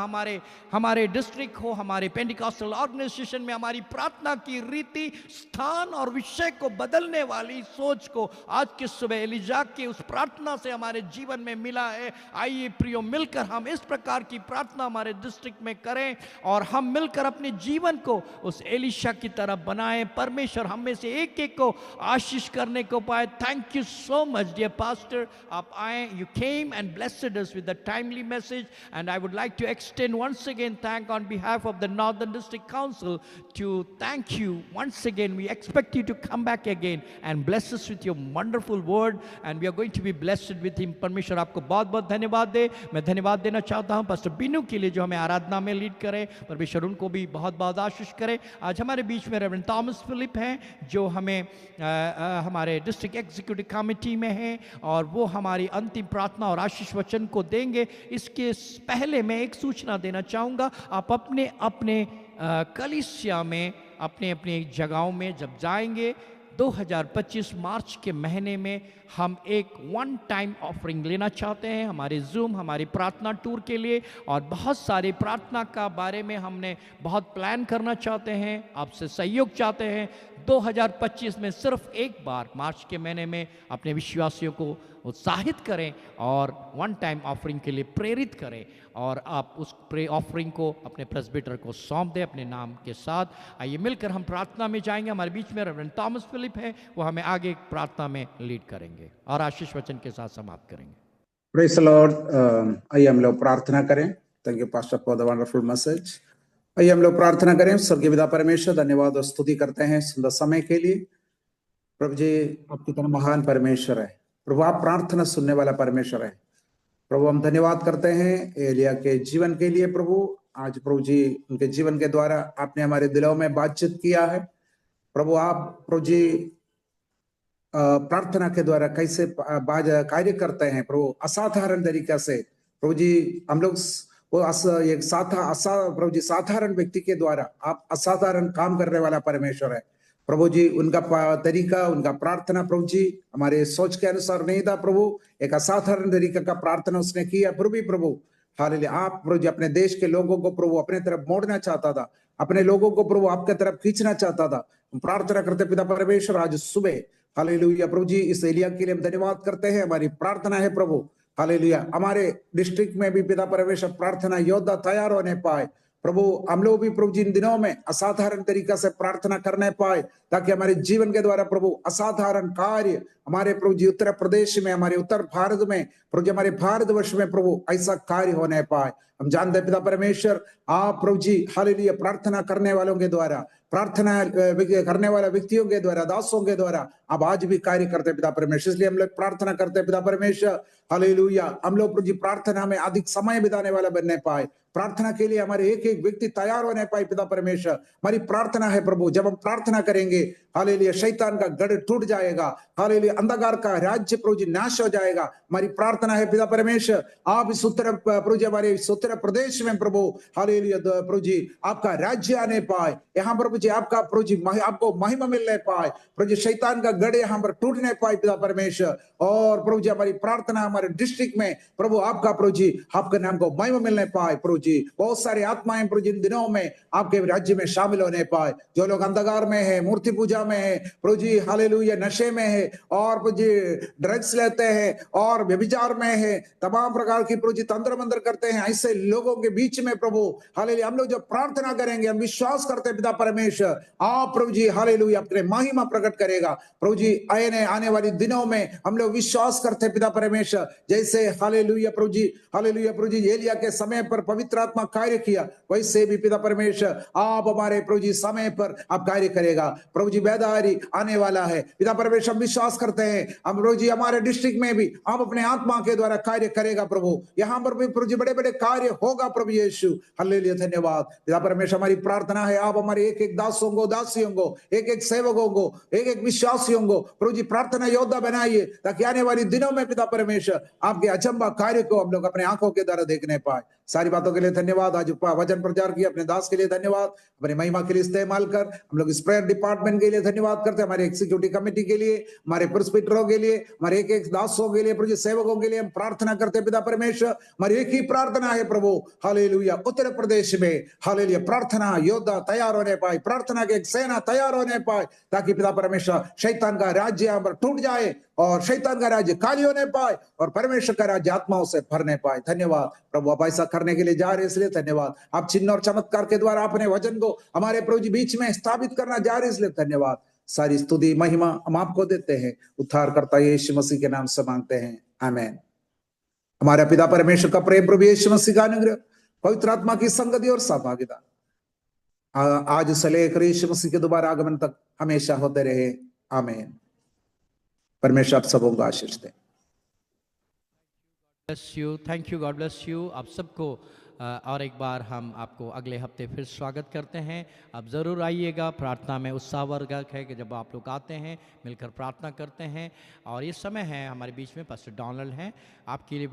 हमारे डिस्ट्रिक्ट हो, हमारे पेंटिकॉस्टल ऑर्गेनाइजेशन में हमारी प्रार्थना की रीति, स्थान और विषय को बदलने वाली सोच को आज के सुबह एलीजा की उस प्रार्थना से हमारे जीवन में मिला है. आइए प्रियो, मिलकर हम इस प्रकार की प्रार्थना हमारे डिस्ट्रिक्ट में करें और हम मिलकर अपने जीवन को उस एलीशा की तरह बनाएं. परमेश्वर हम में से एक एक को आशीष करने को पाए. Thank you so much dear pastor. आप आए, you came and blessed us with the timely message, and I would like to extend once again thank on behalf of the Northern District Council to thank you once again. We expect you to come back again and bless us with your wonderful word, and we are going to be blessed with him. परमेश्वर आपको बहुत बहुत धन्यवाद दे. मैं धन्यवाद देना चाहता हूं पास्टर बीनू के लिए जो हमें आराधना में लीड करें. परमेश्वर उनको भी बहुत बहुत आशीष करे. आज हमारे बीच में रेवरेंड थॉमस फिलिप हैं जो हमें हमारे डिस्ट्रिक्ट एग्जीक्यूटिव कमेटी में हैं और वो हमारी अंतिम प्रार्थना और आशीष वचन को देंगे. इसके पहले मैं एक सूचना देना चाहूँगा. आप अपने अपने कलीसिया में अपने अपने जगहों में जब जाएंगे, 2025 मार्च के महीने में हम एक वन टाइम ऑफरिंग लेना चाहते हैं हमारे जूम, हमारी प्रार्थना टूर के लिए, और बहुत सारी प्रार्थना का बारे में हमने बहुत प्लान करना चाहते हैं, आपसे सहयोग चाहते हैं. 2025 में सिर्फ एक बार मार्च के महीने में अपने विश्वासियों को उत्साहित करें और वन टाइम ऑफरिंग के लिए प्रेरित करें, और आप उस ऑफरिंग को अपने प्रेस्बिटर को सौंप दें अपने नाम के साथ. आइए मिलकर हम प्रार्थना में जाएंगे. हमारे बीच में रेवरेंड थॉमस फिलिप है, वो हमें आगे प्रार्थना में लीड करेंगे और आशीष वचन के साथ समाप्त करेंगे. Praise the Lord. आइए हम लोग प्रार्थना करें. Thank you pastor for the wonderful message. आइए हम लोग प्रार्थना करें. स्वर्गीय पिता परमेश्वर, धन्यवाद और स्तुति करते हैं सुंदर समय के लिए. प्रभु जी, आप कितना महान परमेश्वर है. प्रभु, आप प्रार्थना सुनने वाला परमेश्वर है. प्रभु, हम धन्यवाद करते हैं एलिया के जीवन के लिए. प्रभु, आज प्रभु जी उनके जीवन के द्वारा आपने हमारे दिलों में बातचीत किया है. प्रभु, आप प्रभु जी प्रार्थना के द्वारा कैसे कार्य करते हैं प्रभु, असाधारण तरीका से. प्रभु जी, हम लोग वो एक प्रभु जी साधारण व्यक्ति के द्वारा आप असाधारण काम करने वाला परमेश्वर है. प्रभु जी, उनका तरीका, उनका प्रार्थना प्रभु जी हमारे सोच के अनुसार नहीं था. प्रभु, एक असाधारण तरीका का प्रार्थना उसने किया. फिर भी प्रभु हालेलुया, आप प्रभु जी अपने देश के लोगों को प्रभु अपने तरफ मोड़ना चाहता था. अपने लोगों को प्रभु आपके तरफ खींचना चाहता था। हम प्रार्थना करते पिता परमेश्वर आज सुबह हालेलुया प्रभु जी इस एलिया के लिए हम धन्यवाद करते हैं। हमारी प्रार्थना है प्रभु हालेलुया हमारे डिस्ट्रिक्ट में भी पिता परमेश्वर प्रार्थना योद्धा तैयार होने पाए। प्रभु हम लोग भी प्रभु जी इन दिनों में असाधारण तरीका से प्रार्थना करने पाए, ताकि हमारे जीवन के द्वारा प्रभु असाधारण कार्य हमारे प्रभु जी उत्तर प्रदेश में, हमारे उत्तर भारत में, प्रभु जी हमारे भारतवर्ष में प्रभु ऐसा कार्य होने पाए। हम जानते हैं पिता परमेश्वर आप प्रभु जी हालेलुया प्रार्थना करने वालों के द्वारा, प्रार्थना करने वाले व्यक्तियों के द्वारा, दासों के द्वारा आप आज भी कार्य करते हैं पिता परमेश्वर। इसलिए हम लोग प्रार्थना करते हैं पिता परमेश्वर हालेलुया हम लोग प्रभु जी प्रार्थना में अधिक समय बिताने वाला बनने पाए, प्रार्थना के लिए हमारे एक एक व्यक्ति तैयार होने पाए पिता परमेश्वर। हमारी प्रार्थना है प्रभु जब हम प्रार्थना करेंगे हालेलुया शैतान का गढ़ टूट जाएगा, हालेलुया अंधकार का राज्य प्रभु जी नाश हो जाएगा। हमारी प्रार्थना है पिता परमेश्वर आप इस उत्तर प्रभु जी हमारे इस उत्तर प्रदेश में प्रभु हालेलुया प्रभु जी आपका राज्य आने पाए, यहाँ प्रभु जी आपका प्रभु जी आपको महिमा मिलने पाए, प्रभु जी शैतान का गढ़ यहाँ पर टूटने पाए पिता परमेश्वर। और प्रभु जी हमारी प्रार्थना हमारे डिस्ट्रिक्ट में प्रभु आपका प्रभु जी आपके नाम को महिमा मिलने पाए। प्रभु जी बहुत सारे आत्माएं प्रभु जी इन दिनों में आपके राज्य में शामिल होने पाए, जो लोग अंधकार में है, मूर्ति पूजा में है, प्रभु जी हालेलुया नशे में है, और प्रभु जी ड्रग्स लेते हैं और व्यभिचार में है, तमाम प्रकार की प्रभु जी तंत्र मंत्र करते हैं, ऐसे लोगों के बीच में प्रभु हालेलुया हम लोग जो प्रार्थना करेंगे हम विश्वास करते हैं पिता परमेश्वर आप प्रभु जी हालेलुया अपने महिमा प्रकट करेगा। प्रभु जी आने वाली दिनों में हम लोग विश्वास करते हैं पिता परमेश्वर जैसे हालेलुया प्रभु जी एलिया के समय पर पवित्र आत्मा कार्य किया, वैसे भी पिता परमेश्वर आप हमारे प्रभु जी समय पर आप कार्य करेगा। प्रभु जी बेदारी आने वाला है पिता परमेश्वर विश्वास करते हैं हम प्रभु जी हमारे डिस्ट्रिक्ट में भी आप अपने आत्मा के द्वारा कार्य करेगा प्रभु, यहाँ पर भी प्रभु जी बड़े बड़े कार्य होगा प्रभु यीशु हालेलुया धन्यवाद पिता परमेश्वर। हमारी प्रार्थना है आप हमारे एक एक दासों को, दासियों को, एक एक सेवकों को, एक एक विश्वासियों को प्रभु जी प्रार्थना योद्धा बनाइए, ताकि आने वाली दिनों में पिता परमेश्वर आपके अचंबा कार्य को हम लोग अपने आंखों के द्वारा देखने पाए। सारी बातों के लिए धन्यवाद, आज वचन प्रचार किया अपने दास के लिए धन्यवाद, अपनी महिमा के लिए इस्तेमाल कर। हम लोग इस प्रेयर डिपार्टमेंट के लिए धन्यवाद करते हैं, हमारे एग्जीक्यूटिव कमेटी के लिए, हमारे प्रेस्बिटरों के लिए, हमारे एक एक दासों के लिए, प्रभु सेवकों के लिए हम प्रार्थना करते हैं पिता परमेश्वर। हमारी एक ही प्रार्थना है प्रभु हालेलुया उत्तर प्रदेश में हालेलुया प्रार्थना योद्धा तैयार होने पाए, प्रार्थना के एक सेना तैयार होने पाए, ताकि पिता परमेश्वर शैतान का राज्य यहाँ पर टूट जाए और शैतान का राज्य खाली होने पाए और परमेश्वर का राज्य आत्माओं से भरने पाए। धन्यवाद प्रभु आप ऐसा करने के लिए जा रहे इसलिए धन्यवाद। आप चिन्ह और चमत्कार के द्वारा अपने वचन को हमारे प्रभु जी बीच में स्थापित करना जा रहे इसलिए धन्यवाद। सारी स्तुति महिमा हम आपको देते हैं, उद्धारकर्ता यीशु मसीह के नाम से मांगते हैं, आमीन। हमारे पिता परमेश्वर का प्रेम, प्रभु यीशु मसीह का अनुग्रह, पवित्र आत्मा की संगति और सहभागिता आज से लेकर यीशु मसीह के दोबारा आगमन तक हमेशा होते रहे, आमीन। परमेश्वर आप सबों को आशीष दे। Thank you, God bless you. आप सबको और एक बार हम आपको अगले हफ्ते फिर स्वागत करते हैं। आप ज़रूर आइएगा, प्रार्थना में उत्साहवर्धक है कि जब आप लोग आते हैं मिलकर प्रार्थना करते हैं। और इस समय है हमारे बीच में पास्टर डोनाल्ड हैं, आपके लिए